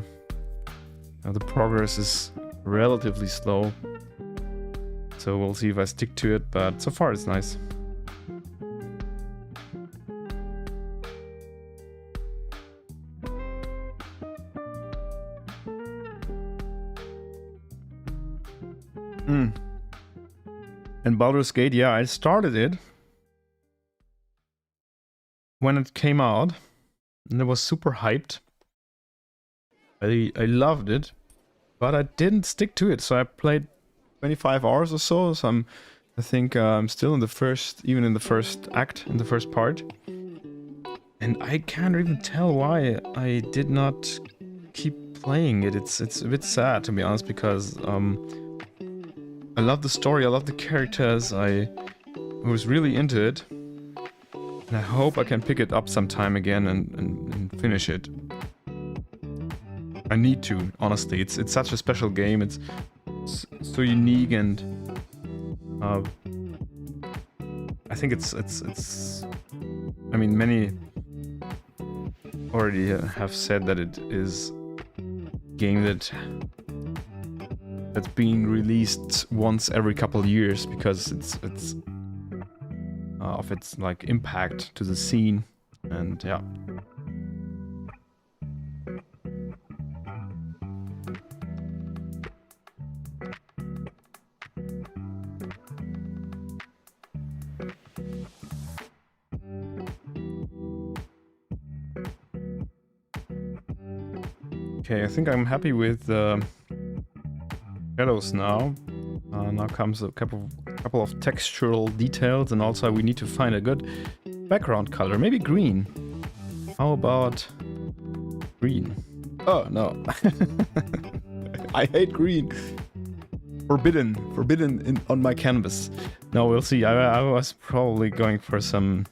The progress is relatively slow, so we'll see if I stick to it, but so far it's nice. And Baldur's Gate, yeah, I started it when it came out, and it was super hyped. I loved it, but I didn't stick to it, so I played 25 hours or so. I think I'm still in the first act, in the first part. And I can't even tell why I did not keep playing it. It's a bit sad, to be honest, because I love the story, I love the characters, I was really into it. And I hope I can pick it up sometime again and finish it. I need to, honestly. It's such a special game. It's so unique, and I think it's. I mean, many already have said that it is a game that's being released once every couple of years because it's of its like impact to the scene, and yeah. Okay, I think I'm happy with shadows now. Now comes a couple of textural details, and also we need to find a good background color. Maybe green. How about green? Oh no, I hate green. forbidden on my canvas. No, we'll see. I was probably going for some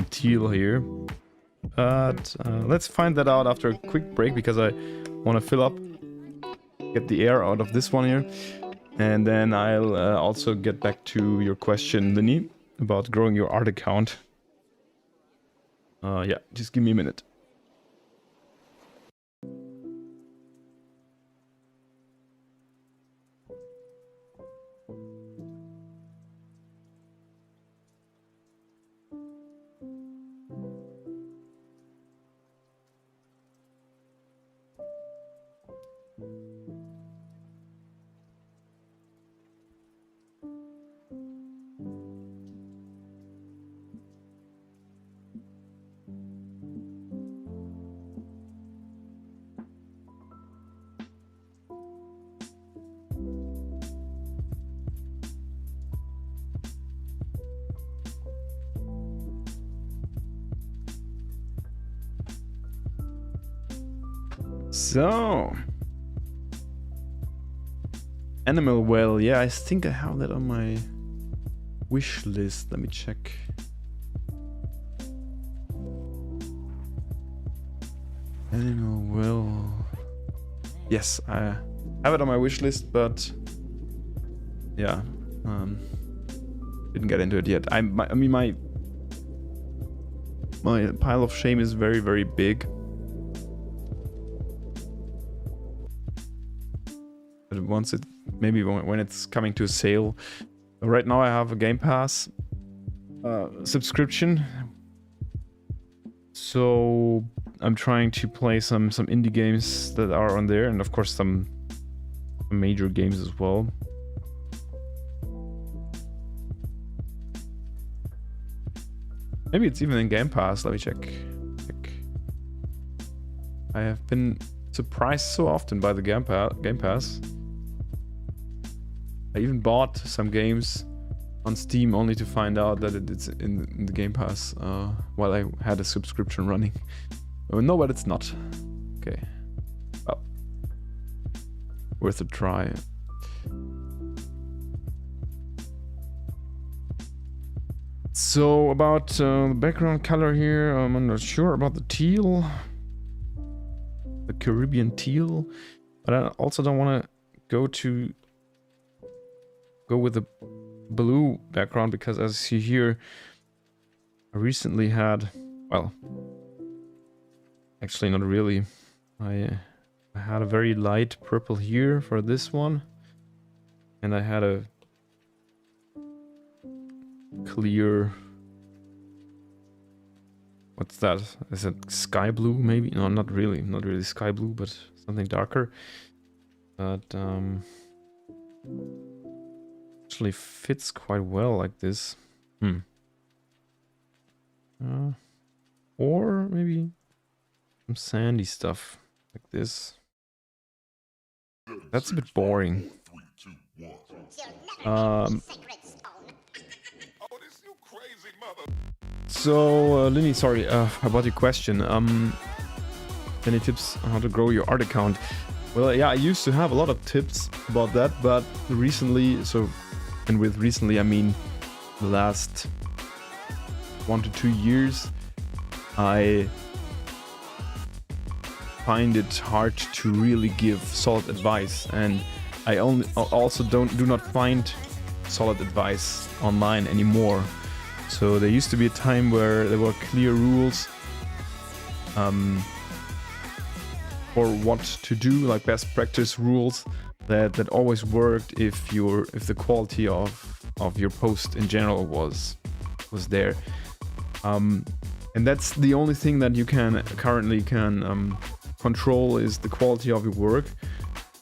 teal here, but let's find that out after a quick break, because I want to fill up, get the air out of this one here, and then I'll also get back to your question, Linny, about growing your art account. Yeah, just give me a minute. So, animal well, yeah, I think I have that on my wish list. Let me check. Animal well, yes, I have it on my wish list, but yeah, didn't get into it yet. I mean, my pile of shame is very, very big. But once it, maybe when it's coming to a sale. Right now I have a Game Pass subscription, so I'm trying to play some indie games that are on there, and of course some major games as well. Maybe it's even in Game Pass. Let me check. I have been surprised so often by the Game Pass. I even bought some games on Steam only to find out that it's in the Game Pass while I had a subscription running. Oh, no, but it's not. Okay. Well, worth a try. So about the background color here, I'm not sure about the teal. The Caribbean teal. But I also don't want to go with the blue background, because as you see here, I recently had, well, actually not really. I had a very light purple here for this one, and I had a clear, what's that? Is it sky blue maybe? No, not really sky blue, but something darker. But actually fits quite well like this. Or maybe some sandy stuff like this. That's a bit boring. So, Linny, sorry about your question. Any tips on how to grow your art account? Well, yeah, I used to have a lot of tips about that, but recently, and with recently I mean the last 1 to 2 years, I find it hard to really give solid advice, and I also do not find solid advice online anymore. So there used to be a time where there were clear rules for what to do, like best practice rules that always worked if the quality of your post in general was there. And that's the only thing that you currently can control, is the quality of your work.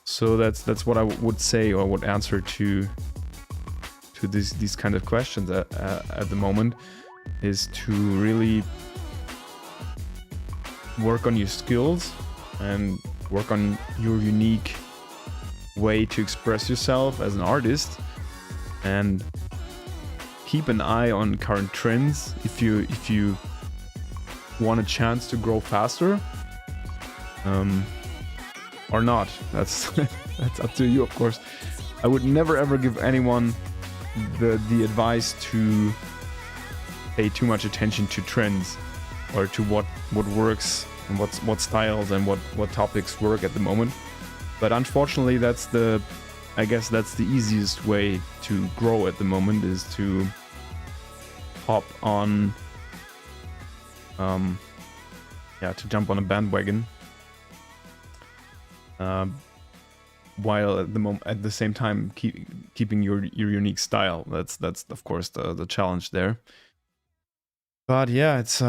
So that's what I would say, or would answer to these kind of questions at the moment, is to really work on your skills and work on your unique way to express yourself as an artist, and keep an eye on current trends if you want a chance to grow faster, or not. That's up to you, of course. I would never ever give anyone the advice to pay too much attention to trends or to what works and what styles and what topics work at the moment. But unfortunately, I guess that's the easiest way to grow at the moment, is to hop on, to jump on a bandwagon, while at the same time keeping your unique style. That's of course the challenge there. But yeah, it's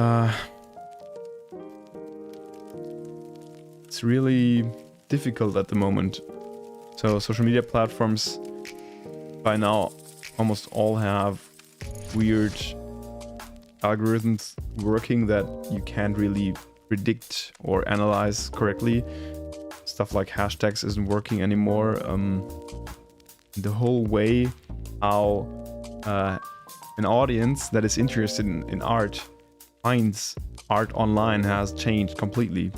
really difficult at the moment. So social media platforms by now almost all have weird algorithms working that you can't really predict or analyze correctly. Stuff like hashtags isn't working anymore. The whole way how an audience that is interested in art finds art online has changed completely.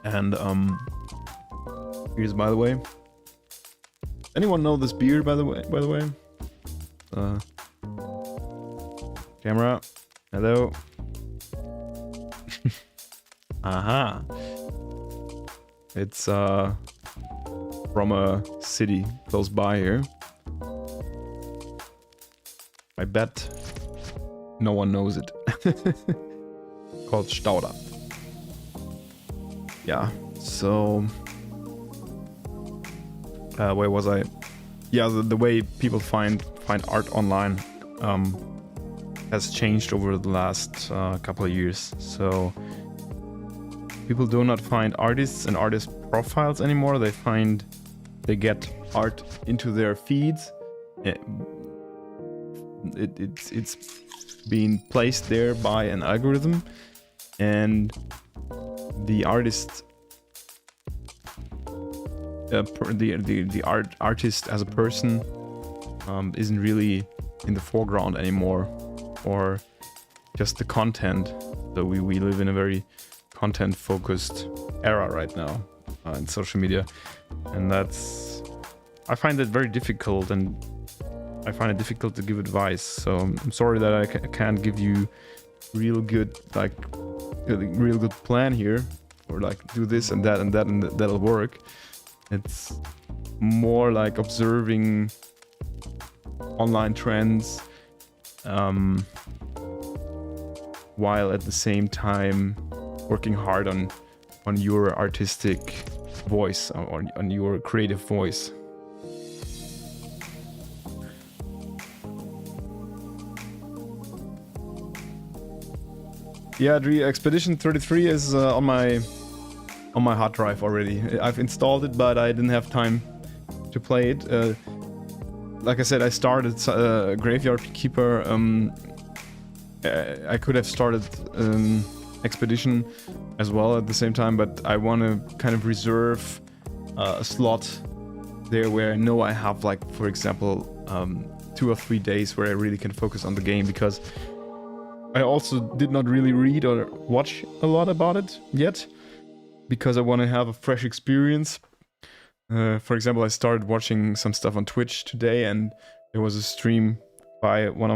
And here's, by the way, anyone know this beer, by the way? Camera, hello. Aha. It's from a city close by here. I bet no one knows it. Called Stauder. Yeah, so where was I? Yeah, the way people find art online has changed over the last couple of years. So people do not find artists and artist profiles anymore. They get art into their feeds. It's being placed there by an algorithm, and the artist, the artist as a person, isn't really in the foreground anymore, or just the content. So we live in a very content-focused era right now in social media, and I find it very difficult, and I find it difficult to give advice. So I'm sorry that I can't give you real good plan here, or like do this and that and that'll work. It's more like observing online trends, while at the same time working hard on your artistic voice, on your creative voice. Yeah, the Expedition 33 is on my hard drive already. I've installed it, but I didn't have time to play it. Like I said, I started Graveyard Keeper. I could have started Expedition as well at the same time, but I want to kind of reserve a slot there where I know I have, like, for example, 2 or 3 days where I really can focus on the game, because I also did not really read or watch a lot about it yet, because I want to have a fresh experience. For example, I started watching some stuff on Twitch today, and there was a stream by one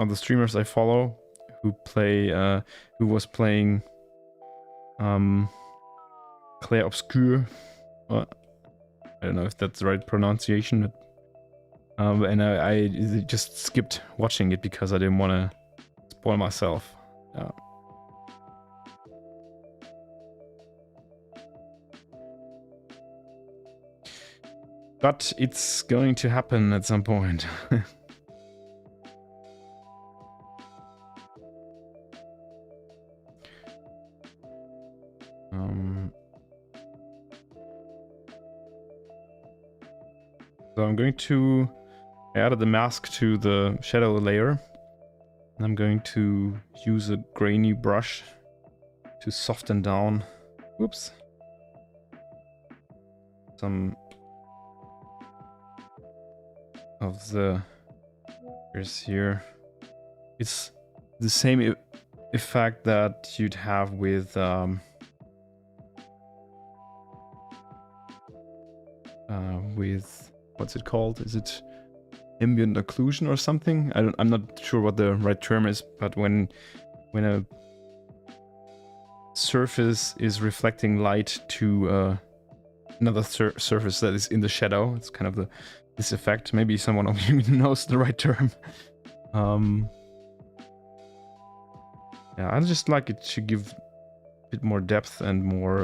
of the streamers I follow who was playing Clair Obscur. I don't know if that's the right pronunciation, but and I just skipped watching it because I didn't want to spoil myself. But it's going to happen at some point. So I'm going to add the mask to the shadow layer. And I'm going to use a grainy brush to soften down, some of the layers here. It's the same effect that you'd have with with, what's it called? Is it ambient occlusion or something? I'm not sure what the right term is, but when a surface is reflecting light to another surface that is in the shadow, it's kind of this effect. Maybe someone of you knows the right term. Yeah, I just like it to give a bit more depth and more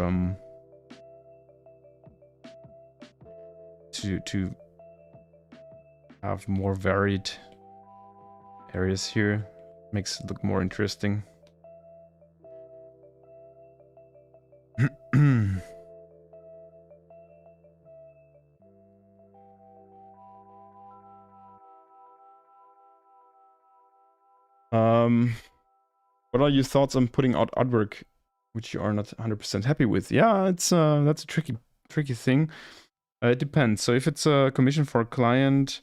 to have more varied areas here. Makes it look more interesting. What are your thoughts on putting out artwork which you are not 100% happy with? Yeah, it's that's a tricky thing. It depends. So if it's a commission for a client,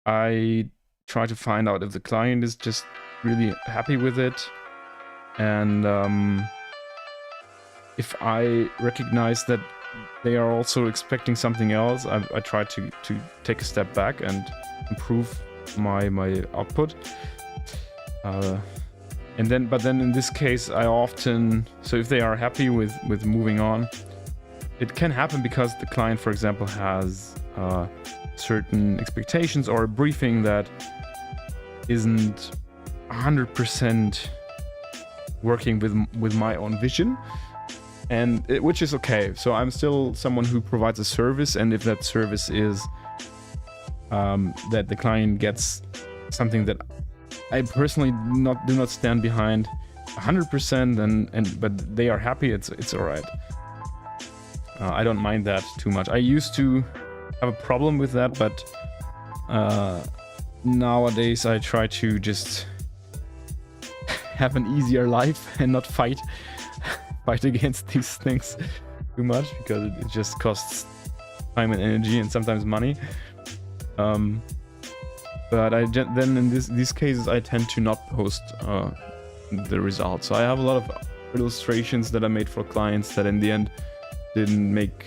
I try to find out if the client is just really happy with it, and if I recognize that they are also expecting something else, I try to take a step back and improve my output. But then in this case, I often, so if they are happy with moving on, it can happen because the client, for example, has certain expectations or a briefing that isn't 100% working with my own vision, and which is okay. So I'm still someone who provides a service, and if that service is that the client gets something that I personally do not stand behind 100%, but they are happy, it's all right. I don't mind that too much. I used to have a problem with that, but nowadays I try to just have an easier life and not fight against these things too much, because it just costs time and energy and sometimes money. But then in these cases I tend to not post the results. So I have a lot of illustrations that I made for clients that in the end didn't make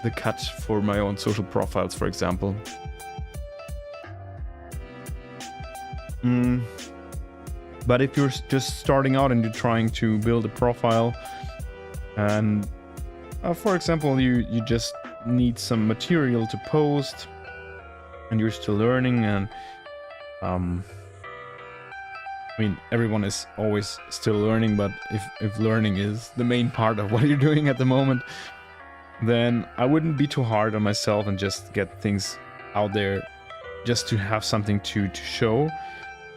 the cut for my own social profiles, for example. But if you're just starting out and you're trying to build a profile, and for example you just need some material to post, and you're still learning, and I mean, everyone is always still learning, but if learning is the main part of what you're doing at the moment, then I wouldn't be too hard on myself and just get things out there just to have something to show.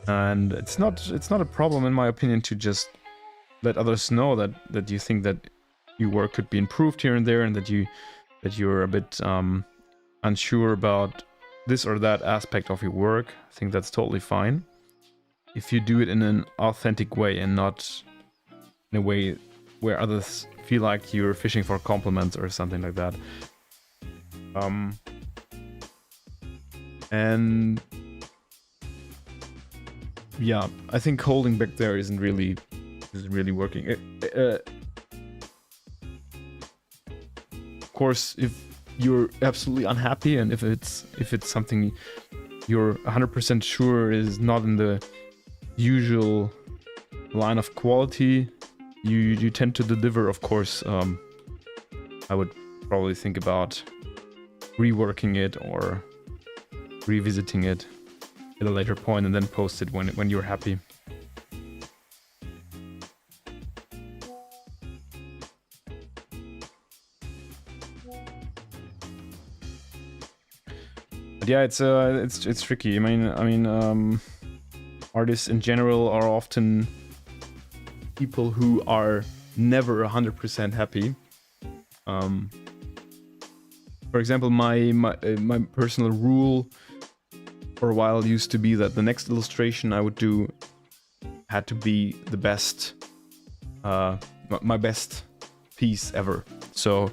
And it's not a problem, in my opinion, to just let others know that you think that your work could be improved here and there, and that you're a bit unsure about this or that aspect of your work. I think that's totally fine if you do it in an authentic way and not in a way where others feel like you're fishing for compliments or something like that. And yeah, I think holding back there isn't really working. Of course, if you're absolutely unhappy, and if it's something you're 100% sure is not in the usual line of quality you tend to deliver, of course, I would probably think about reworking it or revisiting it at a later point, and then post it when you're happy. But yeah, it's tricky. I mean, artists in general are often people who are never 100% happy. For example, my personal rule for a while used to be that the next illustration I would do had to be the best, my best piece ever. So,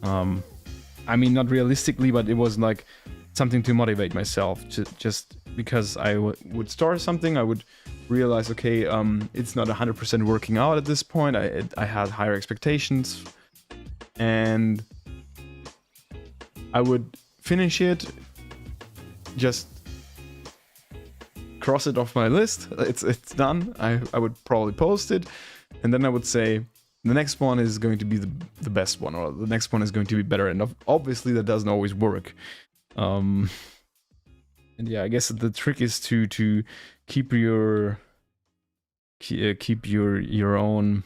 I mean, not realistically, but it was like something to motivate myself. Just because I would start something, I would realize, okay, it's not 100% working out at this point. I had higher expectations, and I would finish it, just cross it off my list. It's done. I would probably post it, and then I would say the next one is going to be the best one, or the next one is going to be better. And obviously that doesn't always work. And yeah, I guess the trick is to keep your own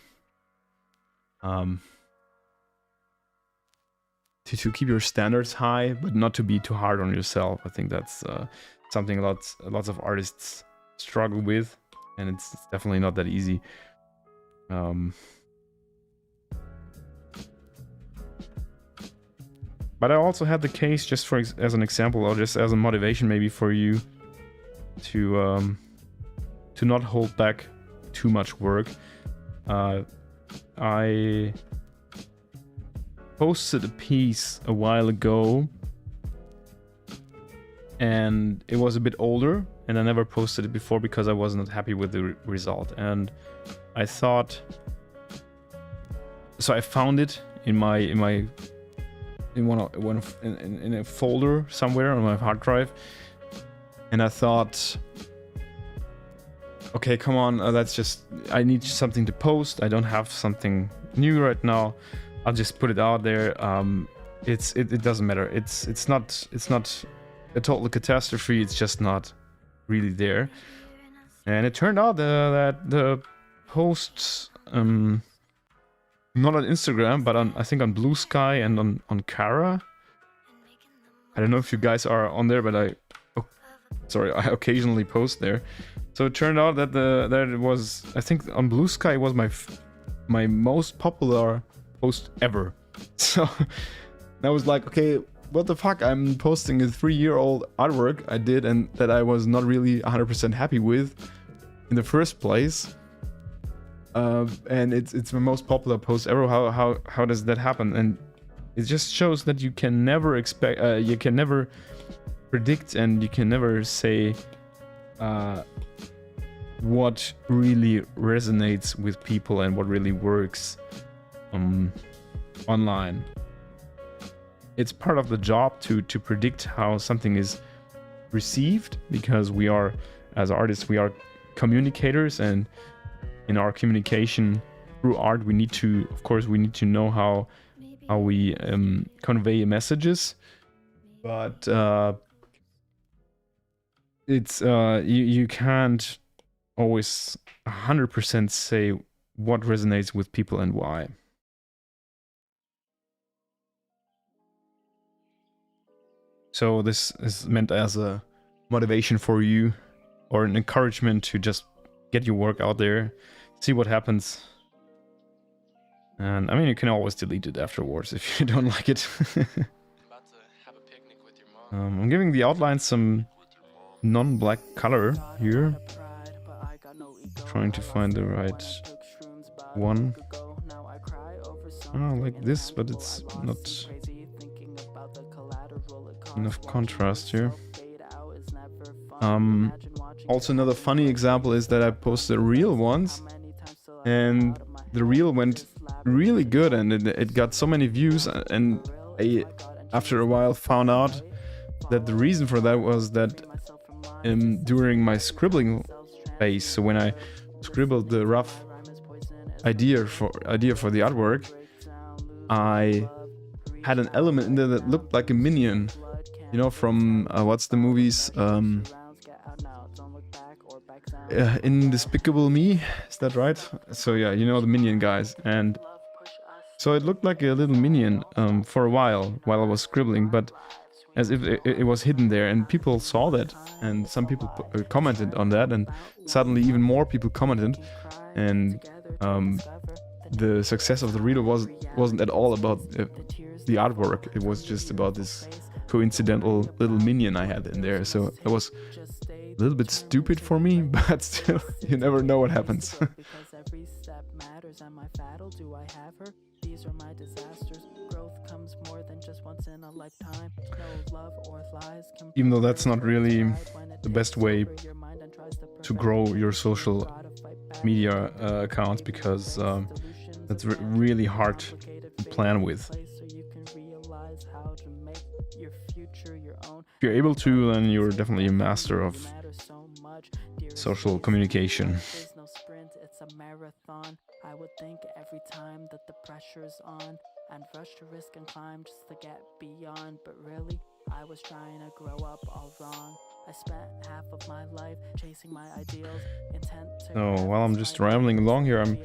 to keep your standards high, but not to be too hard on yourself. I think that's something lots of artists struggle with, and it's definitely not that easy. But I also had the case, just for as an example, or just as a motivation maybe for you to not hold back too much work. I posted a piece a while ago, and it was a bit older, and I never posted it before because I was not happy with the result. And I thought, so I found it in a folder somewhere on my hard drive, and I thought, okay, come on, I need something to post. I don't have something new right now. I'll just put it out there. It doesn't matter. It's not a total catastrophe. It's just not really there. And it turned out that the posts, not on Instagram, but I think on Blue Sky and on Kara. I don't know if you guys are on there, but I occasionally post there. So it turned out that it was, I think on Blue Sky, it was my most popular post ever. So I was like, okay, what the fuck? I'm posting a 3-year-old artwork I did and that I was not really 100% happy with in the first place. And it's my most popular post ever. How does that happen? And it just shows that you can never expect, you can never predict, and you can never say what really resonates with people and what really works online. It's part of the job to predict how something is received, because we are, as artists, we are communicators, and in our communication through art, we need to know how we convey messages. But it's you can't always 100% say what resonates with people and why. So this is meant as a motivation for you, or an encouragement to just get your work out there, see what happens. And I mean, you can always delete it afterwards if you don't like it. I'm giving the outline some non-black color here. Trying to find the right one. Like this, but it's not enough contrast here. Also, another funny example is that I posted reel once, and the reel went really good, and it got so many views, and I, after a while, found out that the reason for that was that during my scribbling phase, so when I scribbled the rough idea for the artwork, I had an element in there that looked like a minion, you know, from what's the movies, Despicable Me, is that right? So yeah, you know, the minion guys. And so it looked like a little minion for a while I was scribbling, but as if it was hidden there, and people saw that, and some people commented on that, and suddenly even more people commented, and the success of the reel wasn't at all about the artwork. It was just about this coincidental little minion I had in there. So it was a little bit stupid for me, but still, you never know what happens. Even though that's not really the best way to grow your social media accounts, because that's really hard to plan with. If you're able to, then you're definitely a master of social communication. It's a marathon. I would think every time that the pressure's on and rush to risk and climb just to get beyond. But really, I was trying to grow up all wrong. I spent half of my life chasing my ideals, intent to. So while I'm just rambling along here, I'm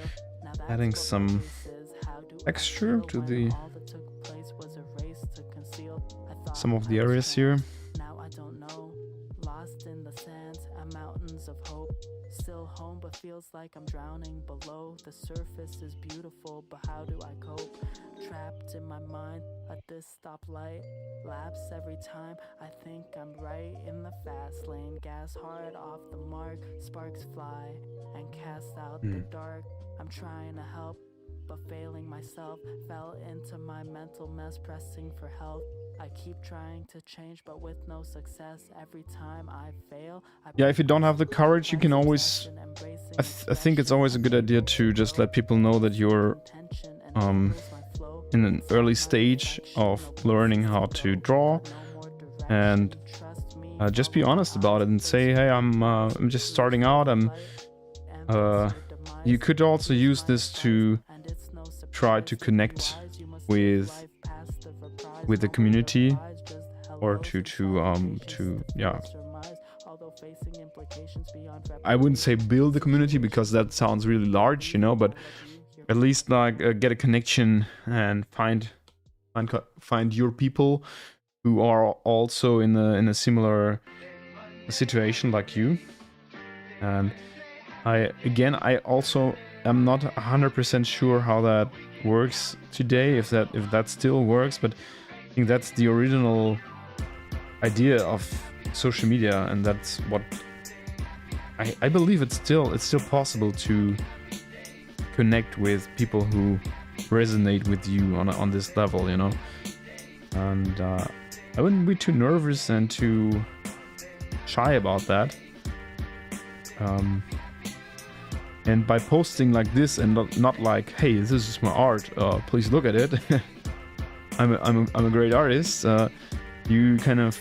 adding some texture to the some of the areas here. Now I don't know, lost in the sands and mountains of hope. Still home, but feels like I'm drowning below. The surface is beautiful, but how do I cope? Trapped in my mind at this stoplight. Lapse every time I think I'm right in the fast lane. Gas hard off the mark, sparks fly and cast out the dark. I'm trying to help, but failing myself. Fell into my mental mess, pressing for help. I keep trying to change, but with no success. Every time I fail, Yeah, if you don't have the courage, you can always... I think it's always a good idea to just let people know that you're in an early stage of learning how to draw, and just be honest about it and say, hey, I'm just starting out. You could also use this to try to connect with the community, or to yeah, I wouldn't say build the community because that sounds really large, you know, but at least like get a connection and find your people who are also in a similar situation like you. And I also am not 100% sure how that works today, if that still works, but I think that's the original idea of social media, and that's what I believe it's still possible to connect with people who resonate with you on this level, you know. And I wouldn't be too nervous and too shy about that. And by posting like this and not like, hey, this is my art, please look at it. I'm a great artist. You kind of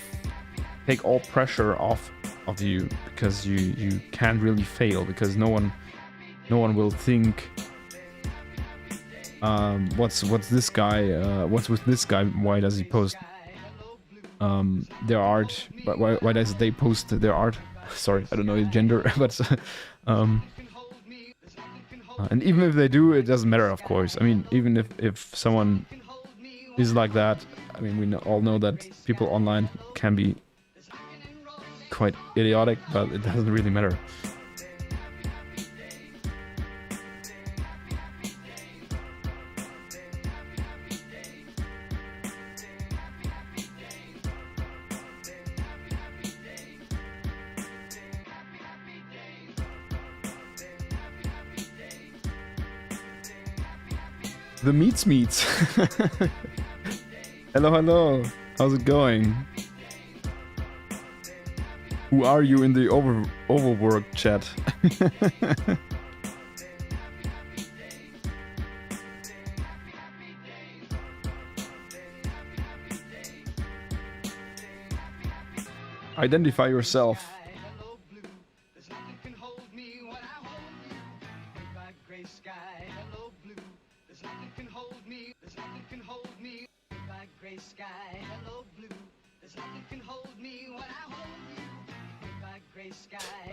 take all pressure off of you, because you can't really fail, because no one will think, what's this guy? What's with this guy? Why does he post their art? But why does they post their art? Sorry, I don't know his gender, but and even if they do, it doesn't matter, of course. I mean, even if someone is like that, I mean, we all know that people online can be quite idiotic, but it doesn't really matter. The meets. Hello. How's it going? Who are you in the overworked chat? Identify yourself.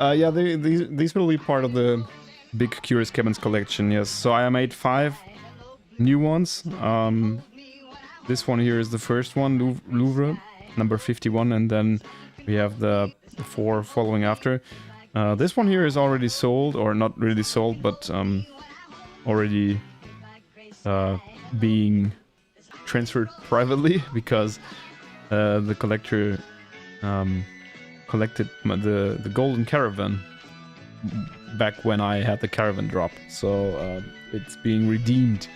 Yeah, these will be part of the big Curious Cabins collection, yes. So I made 5 new ones. This one here is the first one, Louvre, number 51, and then we have the 4 following after. This one here is already sold, or not really sold, but already being transferred privately, because the collector collected the golden caravan back when I had the caravan drop, so it's being redeemed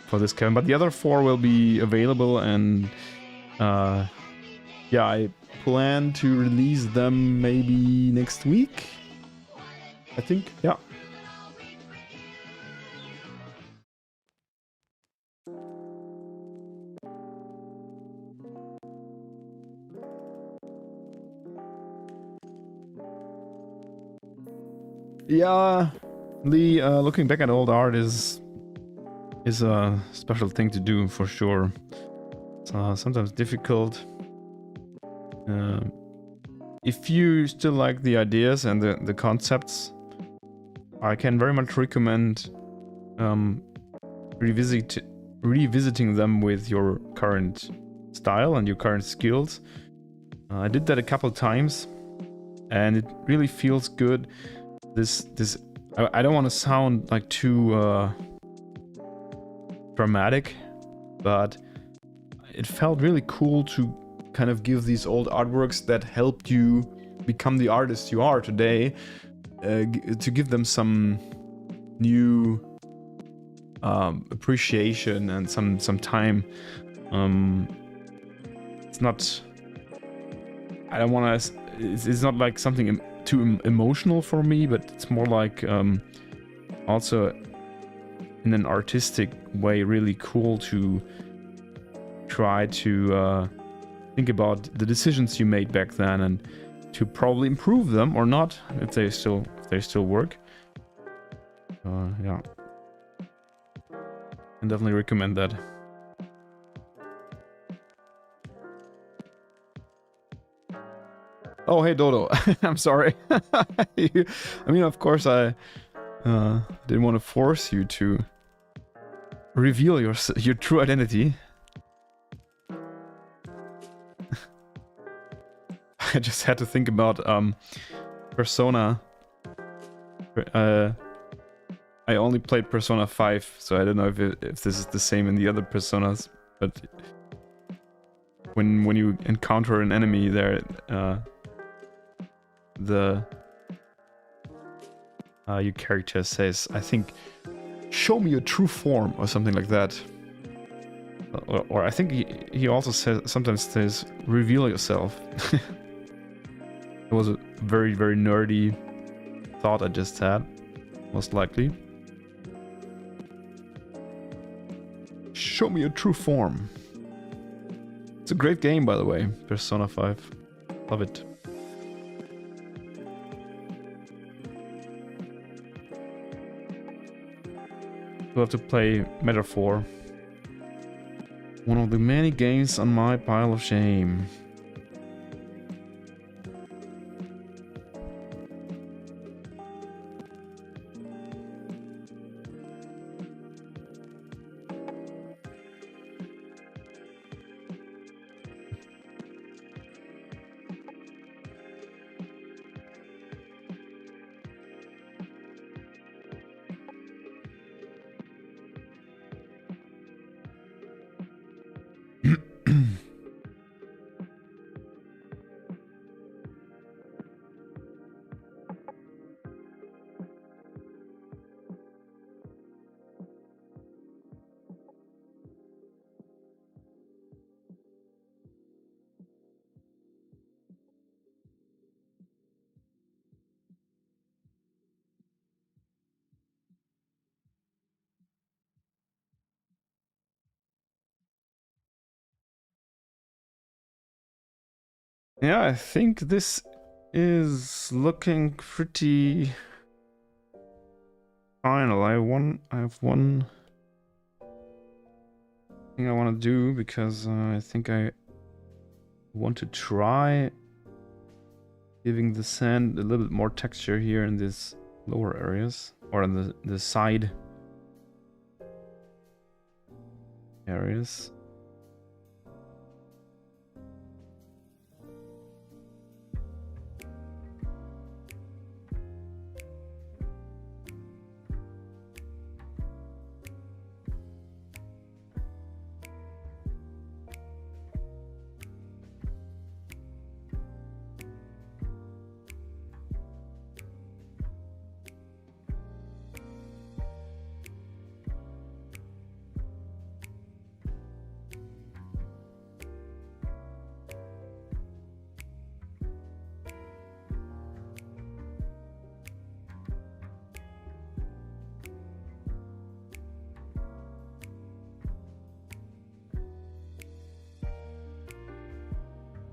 for this caravan. But the other 4 will be available, and yeah, I plan to release them maybe next week, I think. Yeah. Yeah, Lee, looking back at old art is a special thing to do for sure. It's sometimes difficult. If you still like the ideas and the concepts, I can very much recommend revisiting them with your current style and your current skills. I did that a couple times, and it really feels good. I don't want to sound like too dramatic, but it felt really cool to kind of give these old artworks that helped you become the artist you are today, to give them some new appreciation and some time. It's not. I don't want to. It's not like something too emotional for me, but it's more like also in an artistic way really cool to try to think about the decisions you made back then and to probably improve them or not if they still work. Yeah, I definitely recommend that. Oh, hey Dodo, I'm sorry. I mean, of course, I didn't want to force you to reveal your true identity. I just had to think about Persona. I only played Persona 5, so I don't know if this is the same in the other Personas, but when you encounter an enemy there, your character says, I think, "Show me your true form," or something like that. Or I think he also sometimes says, "Reveal yourself." It was a very, very nerdy thought I just had, most likely. Show me your true form. It's a great game, by the way, Persona 5. Love it. We'll have to play Metaphor. One of the many games on my pile of shame. Yeah, I think this is looking pretty final. I have one thing I want to do because I think I want to try giving the sand a little bit more texture here in these lower areas, or in the side areas.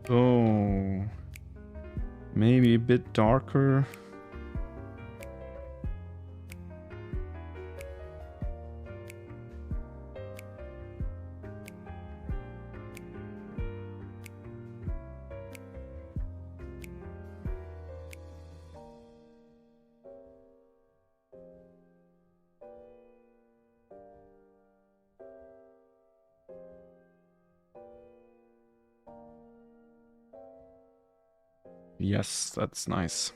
So maybe a bit darker. Yes, that's nice.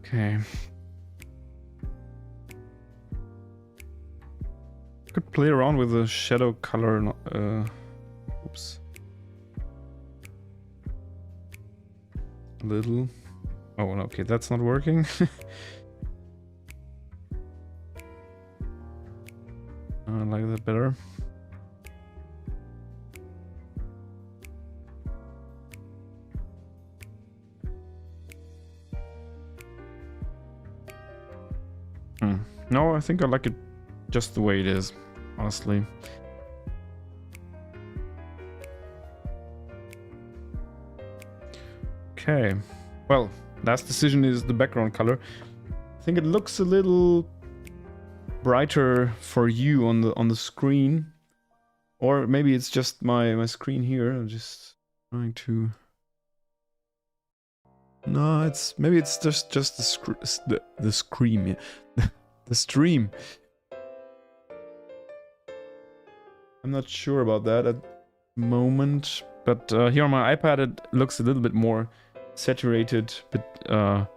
Okay. Could play around with the shadow color. Oops. A little. Oh, okay, that's not working. I like that better. No, I think I like it just the way it is, honestly. Okay, well, last decision is the background color. I think it looks a little brighter for you on the screen, or maybe it's just my screen here. I'm just trying to. No, maybe it's just the scream, yeah. The stream. I'm not sure about that at the moment, but here on my iPad it looks a little bit more saturated, but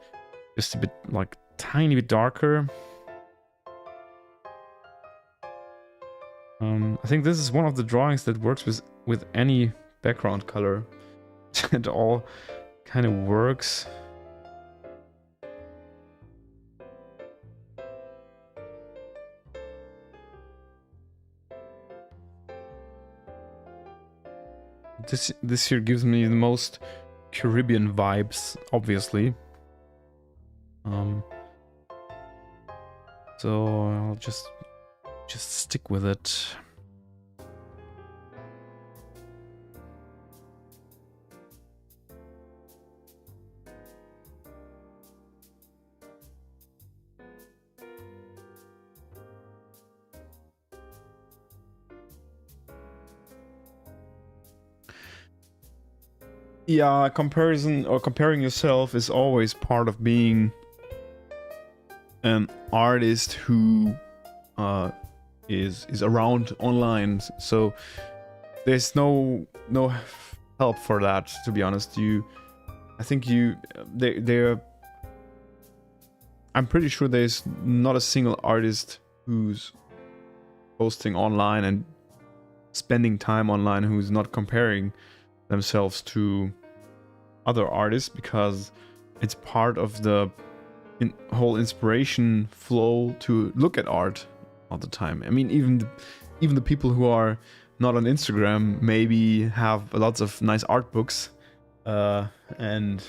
just a bit like tiny bit darker. I think this is one of the drawings that works with any background color. It all kind of works. This here gives me the most Caribbean vibes, obviously. So I'll just stick with it. Yeah, comparison or comparing yourself is always part of being an artist who is around online. So there's no help for that, to be honest. I think I'm pretty sure there's not a single artist who's posting online and spending time online who's not comparing themselves to other artists, because it's part of the whole inspiration flow to look at art all the time. I mean, even the people who are not on Instagram maybe have lots of nice art books, and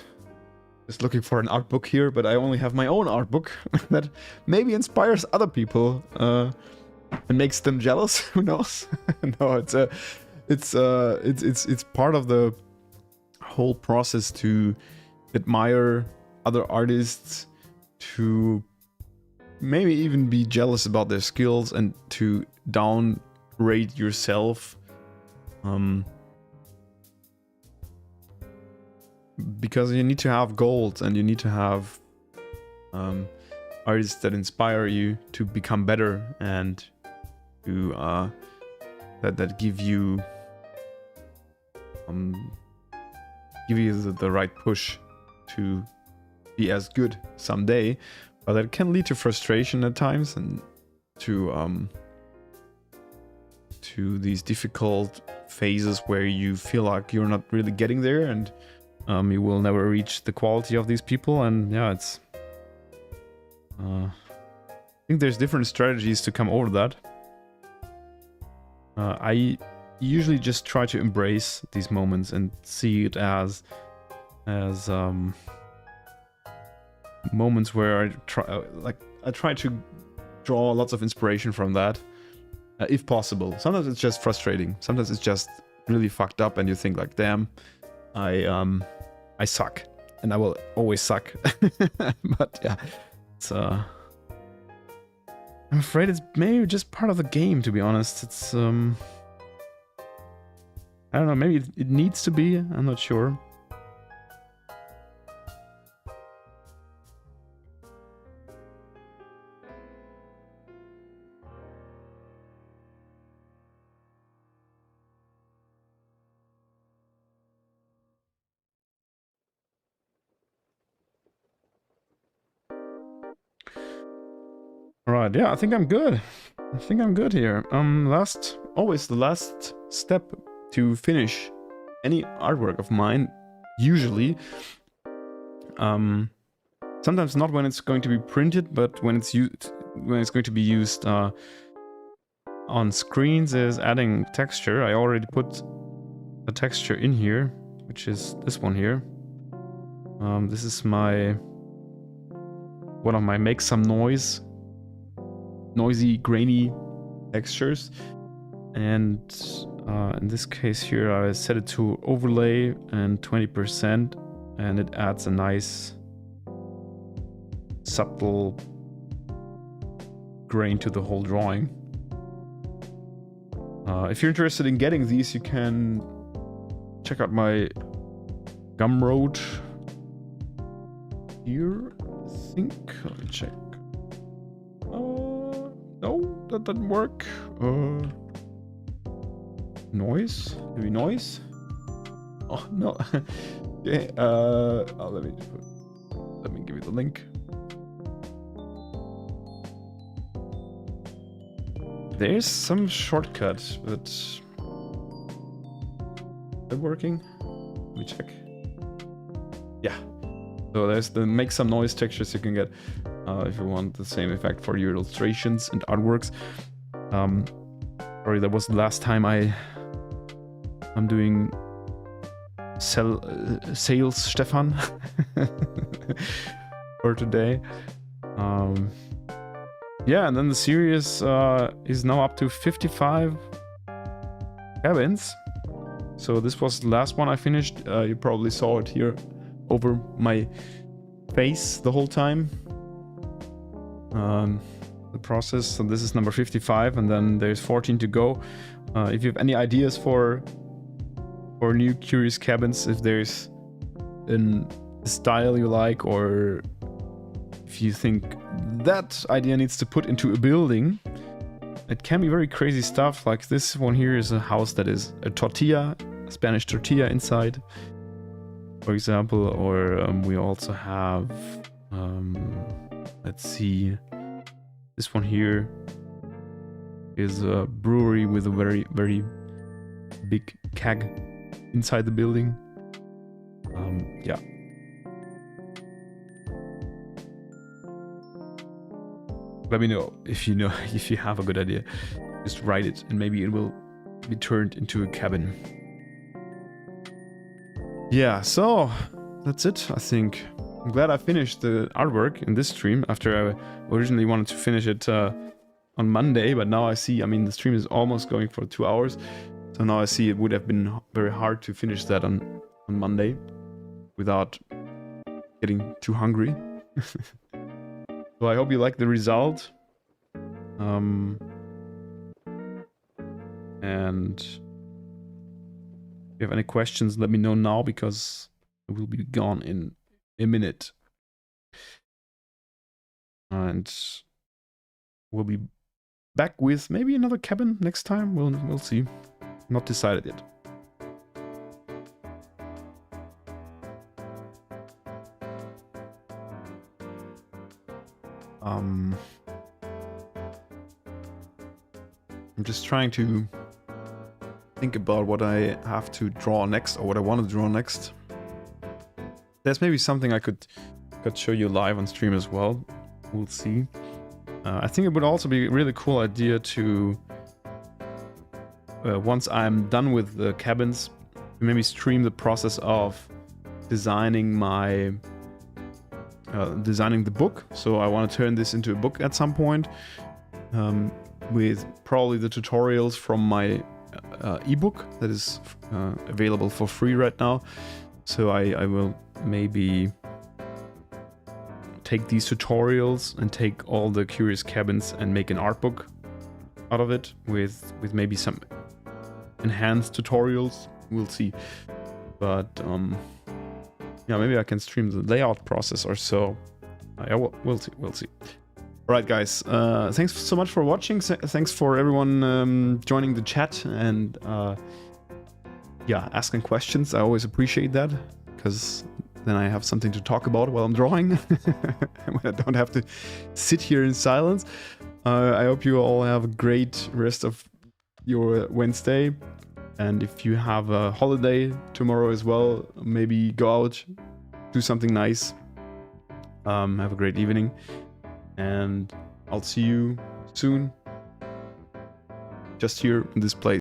just looking for an art book here, but I only have my own art book that maybe inspires other people and makes them jealous. Who knows? No, it's part of the whole process to admire other artists, to maybe even be jealous about their skills, and to downgrade yourself, because you need to have goals and you need to have artists that inspire you to become better and to that give you the right push to be as good someday. But that can lead to frustration at times, and to these difficult phases where you feel like you're not really getting there, and you will never reach the quality of these people. And yeah, it's I think there's different strategies to come over that. I usually just try to embrace these moments and see it as moments where I try to draw lots of inspiration from that, if possible. Sometimes it's just frustrating. Sometimes it's just really fucked up, and you think like, damn, I suck, and I will always suck. But yeah, it's I'm afraid it's maybe just part of the game, to be honest. It's I don't know, maybe it needs to be, I'm not sure. Alright, yeah, I think I'm good. I think I'm good here. Always the last step to finish any artwork of mine, usually. Sometimes not when it's going to be printed, but when it's going to be used on screens, is adding texture. I already put a texture in here, which is this one here. This is one of my make some noisy, grainy textures, and in this case here I set it to overlay and 20%, and it adds a nice subtle grain to the whole drawing. If you're interested in getting these, you can check out my Gumroad here, I think. Let me check. No, that doesn't work. Noise? Maybe noise? Oh, no. Okay, let me give you the link. There's some shortcut, but... Is that working? Let me check. Yeah. So there's the make some noise textures you can get if you want the same effect for your illustrations and artworks. Sorry, that was the last time I'm doing sales, Stefan, for today. Yeah, and then the series is now up to 55 cabins. So this was the last one I finished. You probably saw it here over my face the whole time. The process. So this is number 55, and then there's 14 to go. If you have any ideas for new curious cabins, if there's a style you like, or if you think that idea needs to put into a building, it can be very crazy stuff. Like this one here is a house that is a tortilla, a Spanish tortilla inside, for example. Or we also have, let's see, this one here is a brewery with a very, very big keg inside the building. Yeah. Let me know if you have a good idea. Just write it, and maybe it will be turned into a cabin. Yeah, so that's it, I think. I'm glad I finished the artwork in this stream after I originally wanted to finish it on Monday, but now I see, I mean, the stream is almost going for 2 hours. So now I see it would have been very hard to finish that on Monday without getting too hungry. So I hope you like the result. And if you have any questions, let me know now, because I will be gone in a minute. And we'll be back with maybe another cabin next time. We'll see. Not decided yet. I'm just trying to think about what I have to draw next, or what I want to draw next. There's maybe something I could show you live on stream as well. We'll see. I think it would also be a really cool idea to, once I'm done with the cabins, maybe stream the process of designing my designing the book. So I want to turn this into a book at some point, with probably the tutorials from my ebook that is available for free right now. So I will maybe take these tutorials and take all the curious cabins and make an art book out of it with maybe some enhanced tutorials we'll see. But yeah, maybe I can stream the layout process or so. Yeah, we'll see. We'll see. All right, guys. Thanks so much for watching. Thanks for everyone joining the chat and yeah, asking questions. I always appreciate that because then I have something to talk about while I'm drawing, when I don't have to sit here in silence. I hope you all have a great rest of your Wednesday. And if you have a holiday tomorrow as well, maybe go out, do something nice. Have a great evening. And I'll see you soon. Just here in this place.